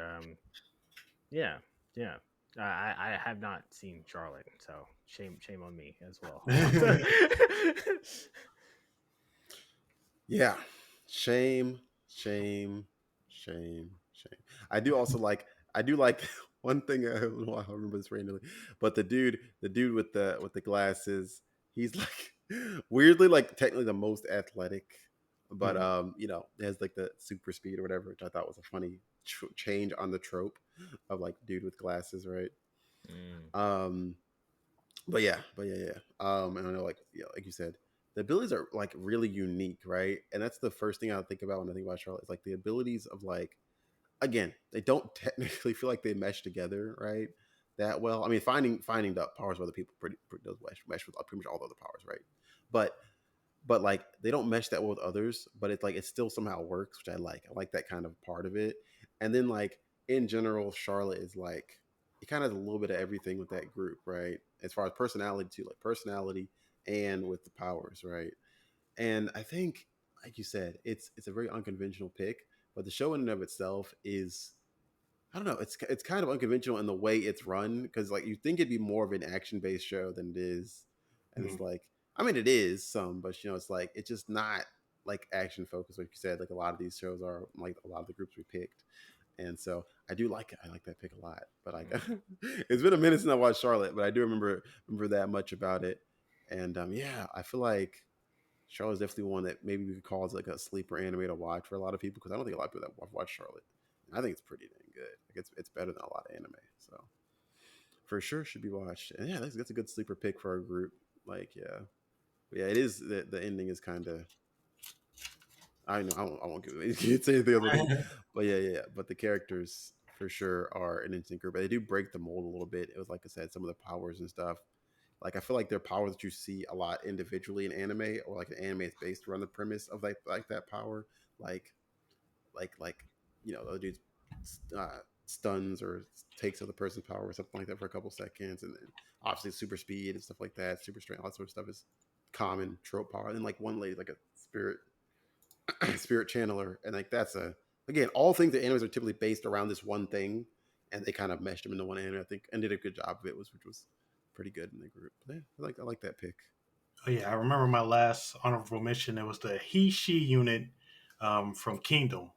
Speaker 2: yeah, yeah, I have not seen Charlotte, so shame on me as well.
Speaker 1: Yeah. Shame, shame, shame, shame. I do also like I do like one thing I don't know, I remember this randomly. But the dude with the glasses, he's like weirdly like technically the most athletic, but
Speaker 3: Mm-hmm.
Speaker 1: has like the super speed or whatever, which I thought was a funny change on the trope of like dude with glasses, right?
Speaker 2: Mm.
Speaker 1: Um but yeah. And I know, like, like you said, the abilities are like really unique, right? And that's the first thing I think about when I think about Charlotte is like the abilities of like, again, they don't technically feel like they mesh together, right? That well. I mean, finding the powers of other people pretty does mesh with pretty much all the other powers, right? But like they don't mesh that well with others, but it's like it still somehow works, which I like. I like that kind of part of it. And then like in general, Charlotte is like it kind of has a little bit of everything with that group, right? As far as personality too, like personality and with the powers, right? And I think, like you said, it's a very unconventional pick, but the show in and of itself is, I don't know, it's kind of unconventional in the way it's run, because like you think it'd be more of an action based show than it is, and it's
Speaker 3: Mhm.
Speaker 1: like, I mean, it is some, but you know, it's like it's just not like action focused, like you said. Like a lot of these shows are, like a lot of the groups we picked, and so I do like it. I like that pick a lot. But like, it's been a minute since I watched Charlotte, but I do remember that much about it. And yeah, I feel like Charlotte's definitely one that maybe we could call as like a sleeper anime to watch for a lot of people, because I don't think a lot of people that watch Charlotte. And I think it's pretty dang good. Like it's better than a lot of anime, so for sure should be watched. And yeah, that's a good sleeper pick for our group. Like yeah, it is. The ending is kind of, I know I won't give it. Can't say anything about it. But yeah. But the characters for sure are an interesting group. But they do break the mold a little bit. It was like I said, some of the powers and stuff. Like I feel like they're powers that you see a lot individually in anime, or like an anime is based around the premise of like that power. Like like the other dude stuns or takes other person's power or something like that for a couple seconds, and then obviously super speed and stuff like that, super strength, all that sort of stuff is common trope power. And then like one lady like a spirit channeler, and like that's a, again, all things that animes are typically based around this one thing, and they kind of meshed them into one anime, I think, and did a good job of it, which was pretty good in the group. But yeah, I like that pick.
Speaker 3: Oh yeah, I remember my last honorable mention. It was the He She unit from Kingdom,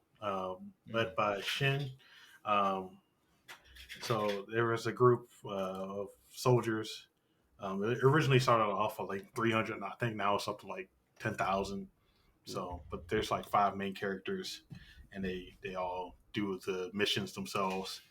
Speaker 3: led by Shin. Um, so there was a group of soldiers. It originally started off at like 300, and I think now it's up to like 10,000. So, but there's like five main characters, and they all do the missions themselves,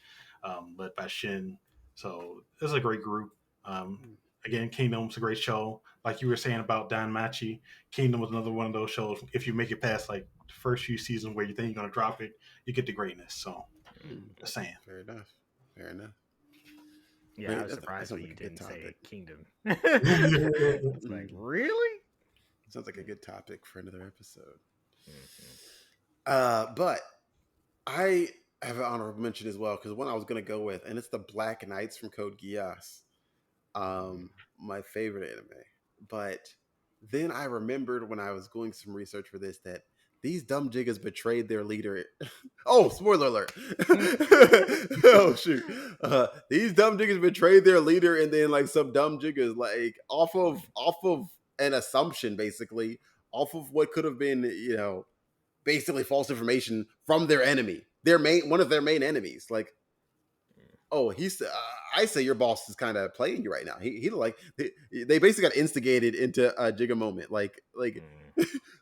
Speaker 3: led by Shin. So it's a great group. Um, Again, Kingdom's a great show. Like you were saying about Dan Machi, Kingdom was another one of those shows. If you make it past like the first few seasons where you think you're gonna drop it, you get the greatness. So, just saying.
Speaker 1: Fair enough. Fair enough.
Speaker 2: Yeah, I
Speaker 1: But
Speaker 2: was
Speaker 1: that
Speaker 2: surprised
Speaker 1: sounds
Speaker 2: when
Speaker 1: like
Speaker 2: you
Speaker 1: a good
Speaker 2: didn't say
Speaker 1: topic.
Speaker 2: Kingdom.
Speaker 3: Oh
Speaker 2: It's like, really?
Speaker 1: Sounds like a good topic for another episode.
Speaker 2: Mhm.
Speaker 1: But I have an honorable mention as well, because one I was gonna go with, and it's the Black Knights from Code Geass. My favorite anime. But then I remembered when I was doing some research for this that these dumb jiggas betrayed their leader. Oh, spoiler alert! Oh shoot! These dumb jiggas betrayed their leader, and then like some dumb jiggas, like off of an assumption, basically off of what could have been, basically false information from their enemy, one of their main enemies. Like, oh, I say your boss is kind of playing you right now. He like they basically got instigated into a Jigga moment. Like,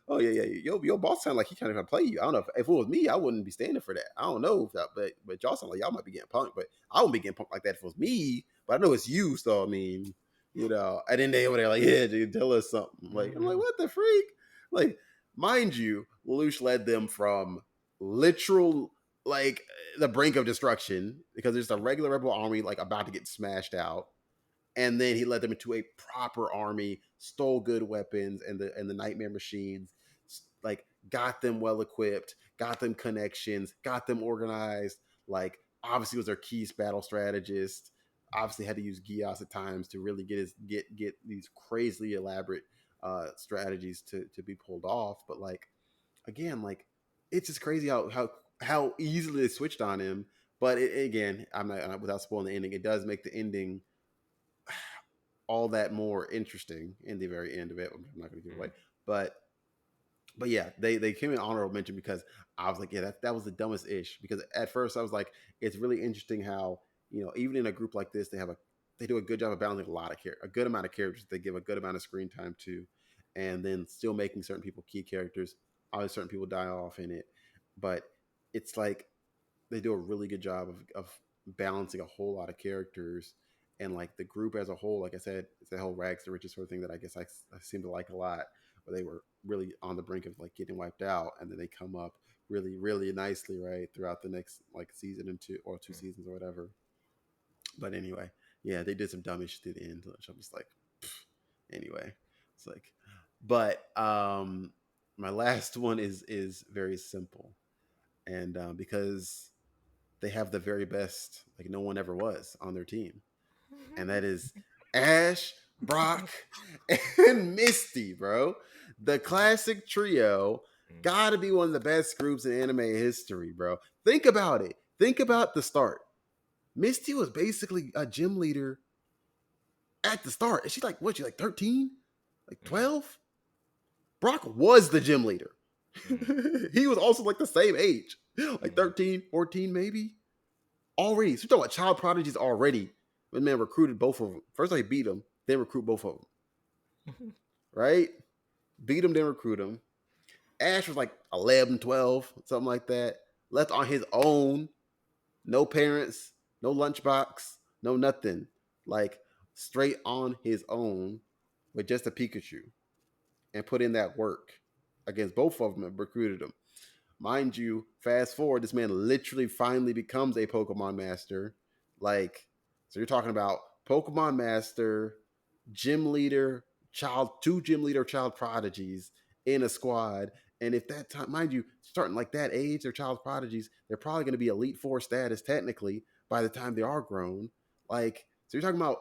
Speaker 1: oh yeah, your boss sound like he kind of play you. I don't know if it was me, I wouldn't be standing for that. I don't know if that, but y'all sound like y'all might be getting punked, but I wouldn't be getting punked like that if it was me. But I know it's you, so I mean, and then they over there like, yeah, dude, tell us something. Like, I'm like, what the freak? Like, mind you, Lelouch led them from literal, like, the brink of destruction, because there's a regular rebel army like about to get smashed out, and then he led them into a proper army, stole good weapons and the nightmare machines, like got them well equipped, got them connections, got them organized. Like, obviously was their key battle strategist. Obviously had to use Gias at times to really get these crazily elaborate strategies to be pulled off. But like, again, like, it's just crazy how easily they switched on him. But again, I'm not, without spoiling the ending. It does make the ending all that more interesting in the very end of it. I'm not going to give it away, but yeah, they came in honorable mention because I was like, yeah, that was the dumbest ish. Because at first I was like, it's really interesting how, even in a group like this, they do a good job of balancing a good amount of characters. They give a good amount of screen time to, and then still making certain people key characters. Obviously, certain people die off in it, but it's like they do a really good job of balancing a whole lot of characters, and like the group as a whole. Like I said, it's the whole rags to riches sort of thing that I guess I seem to like a lot, where they were really on the brink of like getting wiped out, and then they come up really really nicely right throughout the next like season and two seasons or whatever. But anyway, yeah, they did some dumb shit at the end, which I'm just like, anyway, it's like, but my last one is very simple, and because they have the very best, like no one ever was on their team, and that is Ash, Brock, and Misty, bro. The classic trio Gotta be one of the best groups in anime history, bro. Think about it. Think about the start. Misty was basically a gym leader at the start. And she's like, what, she like 13? Like 12? Brock was the gym leader. He was also like the same age. Like 13, 14, maybe. Already. So you're talking about child prodigies already. When man recruited both of them. First he beat them, then recruit both of them. Right? Beat them, then recruit them. Ash was like 11, 12, something like that. Left on his own. No parents, no lunchbox, no nothing. Like straight on his own with just a Pikachu and put in that work against both of them and recruited them. Mind you, fast forward, this man literally finally becomes a Pokemon master. Like, so you're talking about Pokemon master, gym leader, two gym leader child prodigies in a squad. And if that time, mind you, starting like that age, they're child prodigies, they're probably going to be Elite Four status technically by the time they are grown. Like, so you're talking about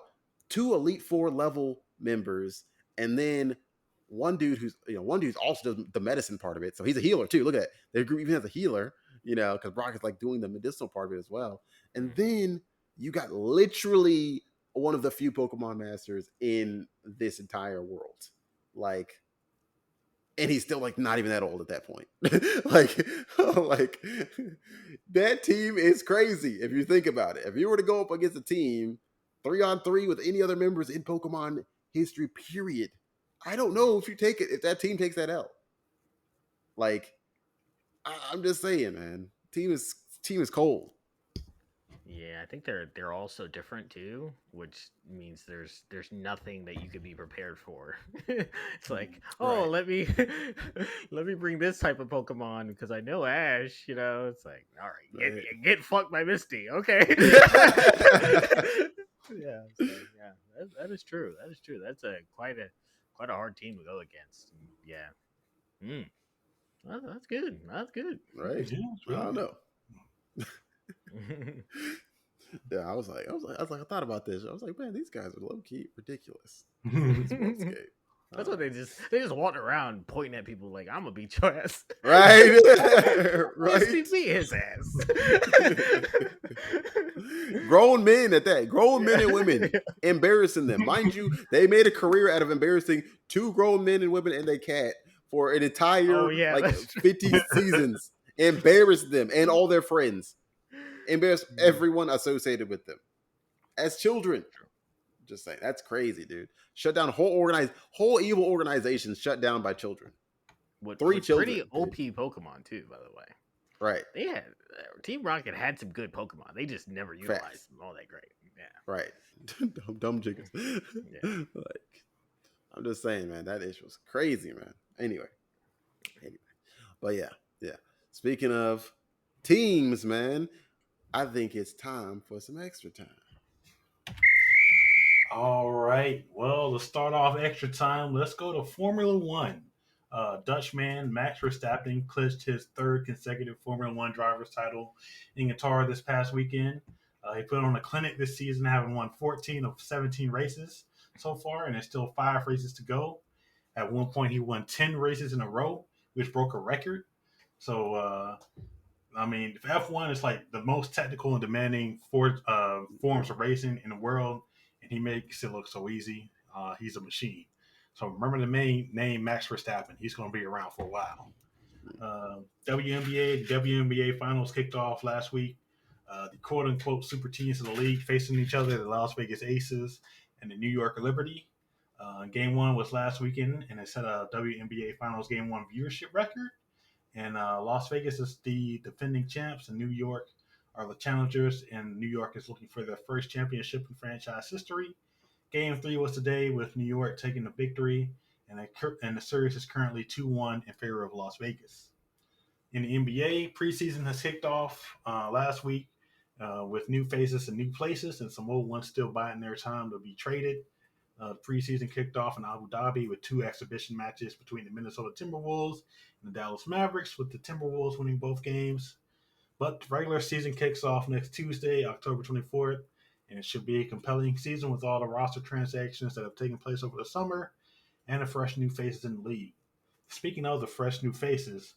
Speaker 1: two Elite Four level members, and then one dude's also does the medicine part of it. So he's a healer too. Look at that. Their group even has a healer, because Brock is like doing the medicinal part of it as well. And then you got literally one of the few Pokemon masters in this entire world. Like, and he's still like not even that old at that point. like that team is crazy if you think about it. If you were to go up against a team 3-on-3 with any other members in Pokemon history, period, I don't know if that team takes that out. Like, I'm just saying, man, team is cold.
Speaker 2: Yeah, I think they're all so different too, which means there's nothing that you could be prepared for. It's like, oh,
Speaker 1: Right.
Speaker 2: let me bring this type of Pokemon because I know Ash. It's like, all right, get fucked by Misty, okay? Yeah, so, yeah, that is true. That is true. That's quite a hard team to go against. Yeah. That's good. That's good.
Speaker 1: Right?
Speaker 3: Yeah,
Speaker 1: I don't know. Yeah, I was like, I thought about this. I was like, man, these guys are low key ridiculous.
Speaker 2: That's what they just walked around pointing at people like, I'm gonna beat your ass.
Speaker 1: Right? Right.
Speaker 2: Beat his ass.
Speaker 1: Grown men at that. Grown men and women. Embarrassing them. Mind you, they made a career out of embarrassing two grown men and women and their cat for an entire 50 seasons. Embarrassed them and all their friends. Embarrassed everyone associated with them. As children. Just saying. That's crazy, dude. Shut down whole evil organizations shut down by children.
Speaker 2: Three children. Pretty OP Pokemon too, by the way.
Speaker 1: Right.
Speaker 2: They had Team Rocket had some good Pokemon. They just never utilized them all that great. Yeah.
Speaker 1: Right. dumb chickens. Yeah. Like, I'm just saying, man, that issue was crazy, man. Anyway. But yeah. Speaking of teams, man, I think it's time for some extra time.
Speaker 3: All right. Well, to start off extra time, let's go to Formula One. Dutchman Max Verstappen clinched his third consecutive Formula One driver's title in Qatar this past weekend. He put on a clinic this season, having won 14 of 17 races so far, and there's still 5 races to go. At one point, he won 10 races in a row, which broke a record. So, F1 is like the most technical and demanding forms of racing in the world, and he makes it look so easy. He's a machine. So remember the main name, Max Verstappen. He's going to be around for a while. WNBA finals kicked off last week. The quote-unquote super teams of the league facing each other, the Las Vegas Aces and the New York Liberty. Game 1 was last weekend, and it set a WNBA finals Game 1 viewership record. And Las Vegas is the defending champs, and New York are the challengers, and New York is looking for their first championship in franchise history. Game 3 was today with New York taking the victory, and the series is currently 2-1 in favor of Las Vegas. In the NBA, preseason has kicked off last week with new faces and new places, and some old ones still biding their time to be traded. Preseason kicked off in Abu Dhabi with 2 exhibition matches between the Minnesota Timberwolves and the Dallas Mavericks, with the Timberwolves winning both games. But the regular season kicks off next Tuesday, October 24th, and it should be a compelling season with all the roster transactions that have taken place over the summer and the fresh new faces in the league. Speaking of the fresh new faces,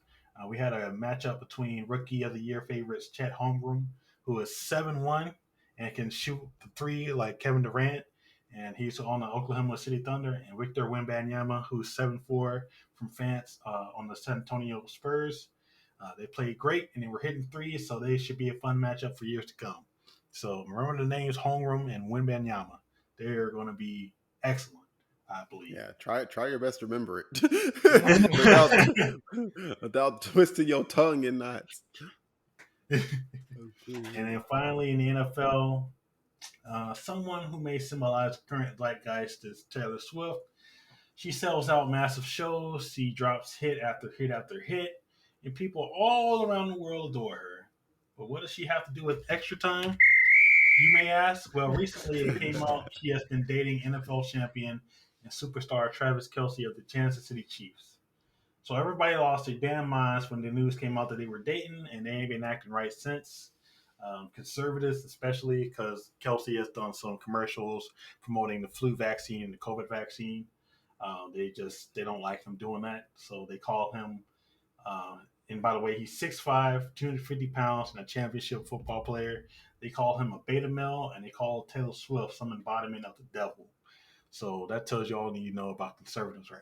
Speaker 3: We had a matchup between Rookie of the Year favorites Chet Holmgren, who is 7-1 and can shoot the three like Kevin Durant, and he's on the Oklahoma City Thunder, and Victor Wembanyama, who's 7-4 from France on the San Antonio Spurs. They played great and they were hitting threes, so they should be a fun matchup for years to come. So remember the names Holmgren and Wembanyama. They're going to be excellent, I believe.
Speaker 1: Yeah, try your best to remember it without twisting your tongue in knots.
Speaker 3: And then finally in the NFL, someone who may symbolize current zeitgeist is Taylor Swift. She sells out massive shows. She drops hit after hit after hit, and people all around the world adore her. But what does she have to do with extra time? You may ask. Well, recently it came out she has been dating NFL champion and superstar Travis Kelce of the Kansas City Chiefs. So everybody lost their damn minds when the news came out that they were dating, and they ain't been acting right since. Conservatives, especially because Kelce has done some commercials promoting the flu vaccine and the COVID vaccine. They don't like him doing that, so they call him. And by the way, he's 6'5", 250 pounds, and a championship football player. They call him a beta male, and they call Taylor Swift some embodiment of the devil. So that tells you all you need to know about conservatives right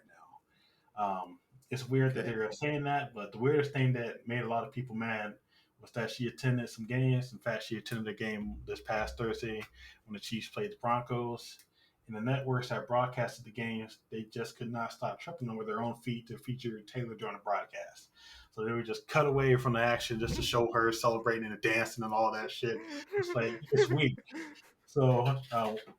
Speaker 3: now. It's weird that they're saying that, but the weirdest thing that made a lot of people mad was that she attended some games. In fact, she attended a game this past Thursday when the Chiefs played the Broncos. And the networks that broadcasted the games, they just could not stop tripping over their own feet to feature Taylor during the broadcast. So they would just cut away from the action just to show her celebrating and dancing and all that shit. It's like, it's weak. So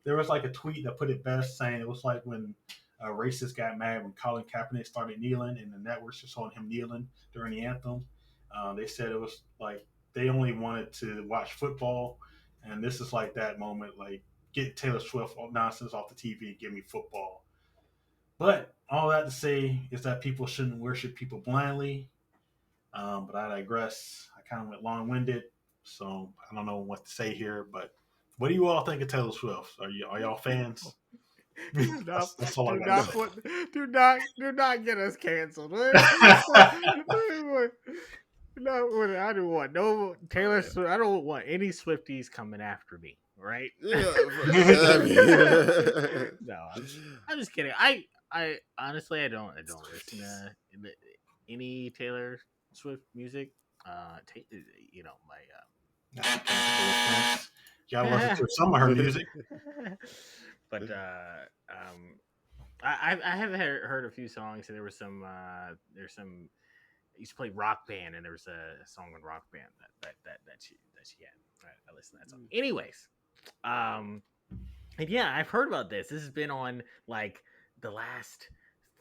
Speaker 3: there was like a tweet that put it best, saying it was like when a racist got mad when Colin Kaepernick started kneeling and the networks were showing him kneeling during the anthem. They said it was like they only wanted to watch football, and this is like that moment, like get Taylor Swift nonsense off the TV and give me football. But all that to say is that people shouldn't worship people blindly. But I digress. I kind of went long-winded, so I don't know what to say here. But what do you all think of Taylor Swift? Are y'all fans?
Speaker 2: That's all I got. Do not get us canceled. No, I don't want no Taylor Swift. I don't want any Swifties coming after me. Right?
Speaker 1: Yeah,
Speaker 2: no, I'm just kidding. I honestly I don't listen to any Taylor Swift music. You know my.
Speaker 3: You gotta listen to some of her music.
Speaker 2: But I have heard a few songs. And there was some I used to play Rock Band, and there was a song on Rock Band that she had. I listened to that song. Anyways, and yeah, I've heard about this. This has been on like the last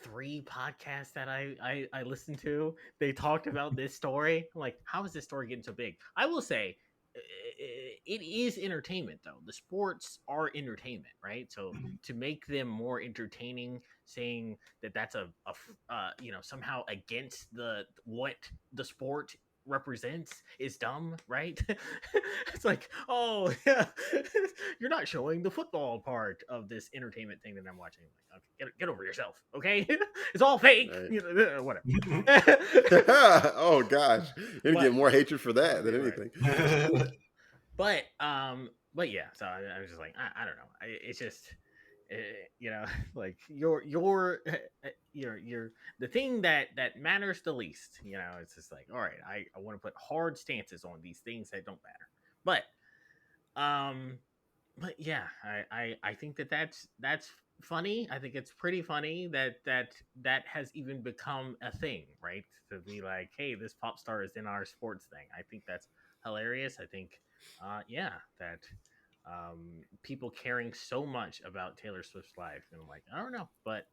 Speaker 2: 3 podcasts that I listened to. They talked about this story. I'm like, how is this story getting so big? I will say it is entertainment, though. The sports are entertainment, right? So to make them more entertaining, saying that that's a somehow against what the sport represents is dumb, right? It's like, oh yeah, you're not showing the football part of this entertainment thing that I'm watching. Like, okay, get over yourself, okay? It's all fake, right. Whatever.
Speaker 1: Oh gosh, you're gonna get more hatred for that than anything.
Speaker 2: But yeah. So I was just like, I don't know. It's just. Like your the thing that matters the least. It's just like, all right, I want to put hard stances on these things that don't matter. But yeah, I think that's funny. I think it's pretty funny that has even become a thing, right? To be like, hey, this pop star is in our sports thing. I think that's hilarious. I think that people caring so much about Taylor Swift's life, and I'm like, I don't know, but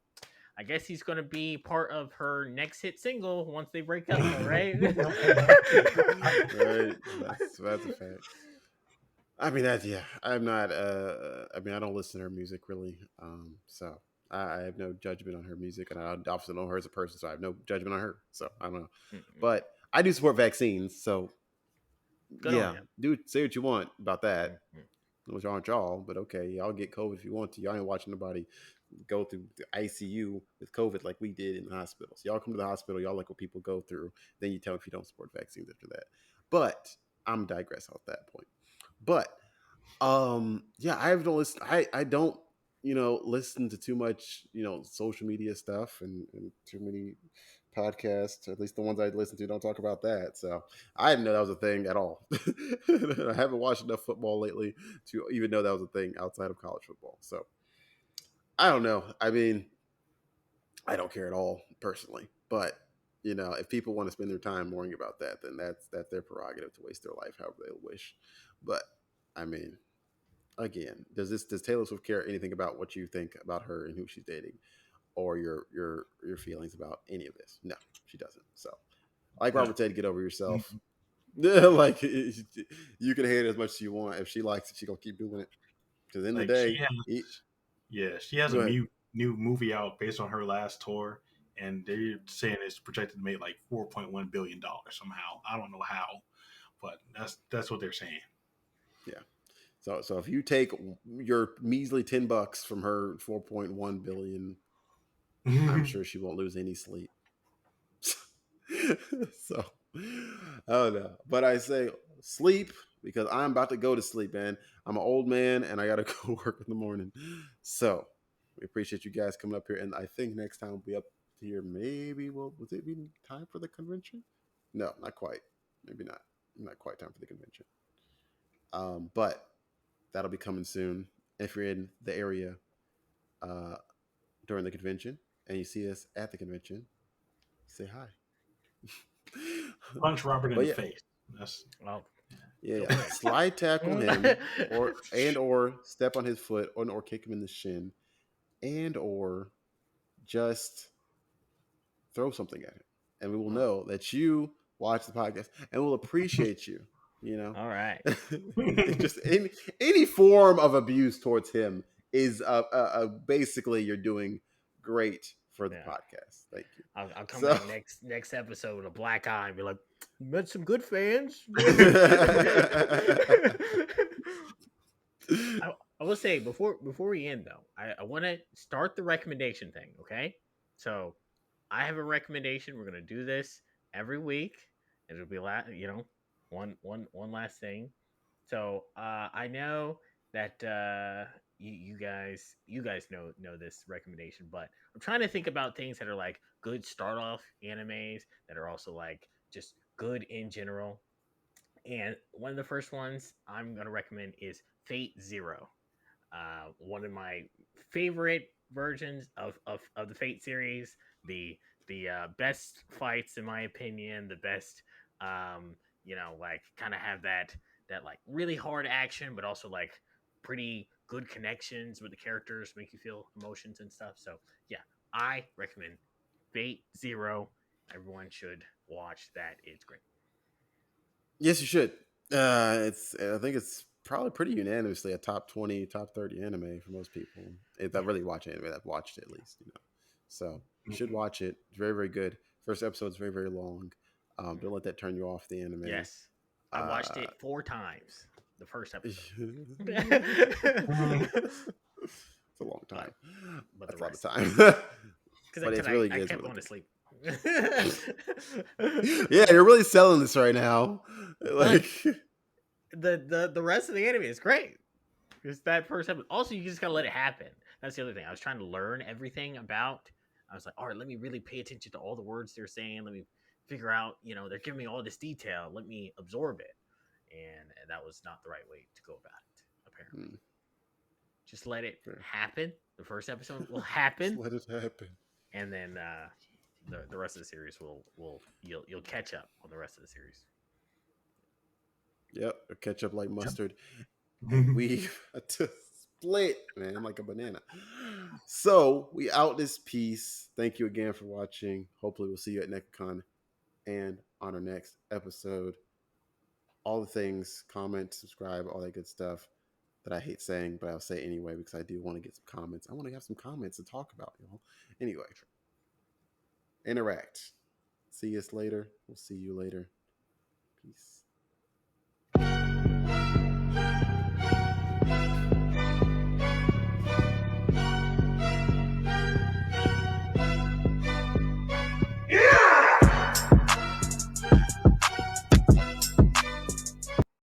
Speaker 2: I guess he's going to be part of her next hit single once they break up, right?
Speaker 1: Right, that's a fact. I mean, I'm not. I mean, I don't listen to her music really, so I have no judgment on her music, and I obviously don't know her as a person, so I have no judgment on her. So I don't know, but I do support vaccines, so. Good, yeah, dude, say what you want about that. which aren't y'all, but okay, y'all get COVID if you want to. Y'all ain't watching nobody go through the ICU with COVID like we did in the hospital. So y'all come to the hospital, y'all like what people go through. Then you tell me if you don't support vaccines after that. But I'm digress off that point. But yeah, I don't listen. I don't listen to too much social media stuff and too many podcasts. At least the ones I listen to don't talk about that. So I didn't know that was a thing at all. I haven't watched enough football lately to even know that was a thing outside of college football. So I don't know. I mean, I don't care at all personally, but if people want to spend their time worrying about that, then that's their prerogative to waste their life however they wish. But I mean, again, does Taylor Swift care anything about what you think about her and who she's dating, or your feelings about any of this? No, she doesn't. So, like
Speaker 3: No.
Speaker 1: Robert said, get over yourself. Like you can hate it as much as you want. If she likes it, she gonna keep doing it. Because in the
Speaker 3: Like
Speaker 1: day,
Speaker 3: she has a
Speaker 1: go ahead.
Speaker 3: new movie out based on her last tour, and they're saying it's projected to make like $4.1 billion somehow. I don't know how, but that's what they're saying.
Speaker 1: Yeah. So if you take your measly $10 from her 4.1 billion, I'm sure she won't lose any sleep. So I don't know. But I say sleep because I'm about to go to sleep, man. I'm an old man and I gotta go work in the morning. So we appreciate you guys coming up here. And I think next time we'll be up here. Maybe was it be time for the convention? No, not quite. Maybe not. Not quite time for the convention. But that'll be coming soon. If you're in the area uh, during the convention and you see us at the convention, say hi.
Speaker 3: Punch Robert in
Speaker 1: But
Speaker 3: the
Speaker 1: yeah,
Speaker 3: face. That's
Speaker 2: Well,
Speaker 1: yeah,
Speaker 2: go
Speaker 1: yeah.
Speaker 2: ahead.
Speaker 1: Slide tackle him, or step on his foot, or kick him in the shin, or just throw something at him, and we will know that you watch the podcast, and we'll appreciate you. You know,
Speaker 2: All right.
Speaker 1: it's just any form of abuse towards him is basically you're doing great for the
Speaker 2: Yeah.
Speaker 1: podcast. Thank you.
Speaker 2: I'll come
Speaker 1: So
Speaker 2: back next episode with a black eye and be like, met some good fans. I will say before we end though, I want to start the recommendation thing. Okay, so I have a recommendation. We're gonna do this every week. It'll be one last thing. So I know that you guys know this recommendation, but I'm trying to think about things that are like good start off animes that are also like just good in general. And one of the first ones I'm gonna recommend is Fate Zero. One of my favorite versions of the Fate series. The best fights, in my opinion, the best, like kind of have that like really hard action, but also like pretty good connections with the characters, make you feel emotions and stuff. So yeah, I recommend Fate Zero. Everyone should watch that. It's great.
Speaker 1: yes, you should. I think it's probably pretty unanimously a top 20, top 30 anime for most people. If I
Speaker 2: Yeah.
Speaker 1: really watch anime, I've watched it at least. So you should watch it. It's very, very good. First episode is very, very long. Don't let that turn you off the anime.
Speaker 2: Yes. I watched it 4 times. The first episode.
Speaker 1: It's a long time.
Speaker 2: But the
Speaker 1: That's a lot of
Speaker 2: rest,
Speaker 1: time.
Speaker 2: because
Speaker 1: But it's really
Speaker 2: I
Speaker 1: good. It's
Speaker 2: kept
Speaker 1: really
Speaker 2: going to
Speaker 1: good.
Speaker 2: sleep.
Speaker 1: Yeah, you're really selling this right now.
Speaker 2: But
Speaker 1: Like,
Speaker 2: the rest of the anime is great. Because that first episode. Also, you just gotta let it happen. That's the other thing. I was trying to learn everything about. I was like, all right, let me really pay attention to all the words they're saying. Let me figure out. They're giving me all this detail. Let me absorb it. And that was not the right way to go about it. Apparently, just let it
Speaker 1: fair.
Speaker 2: happen. The first episode will
Speaker 1: Just
Speaker 2: happen,
Speaker 1: let it happen.
Speaker 2: and then the rest of the series you'll catch up on the rest of the series.
Speaker 1: Yep, ketchup like mustard. And we to split, man, like a banana. So we out this piece. Thank you again for watching. Hopefully, we'll see you at NecaCon and on our next episode. All the things, comment, subscribe, all that good stuff that I hate saying, but I'll say anyway because I do want to get some comments. I want to have some comments to talk about, y'all. Anyway, interact. See us later. We'll see you later. Peace.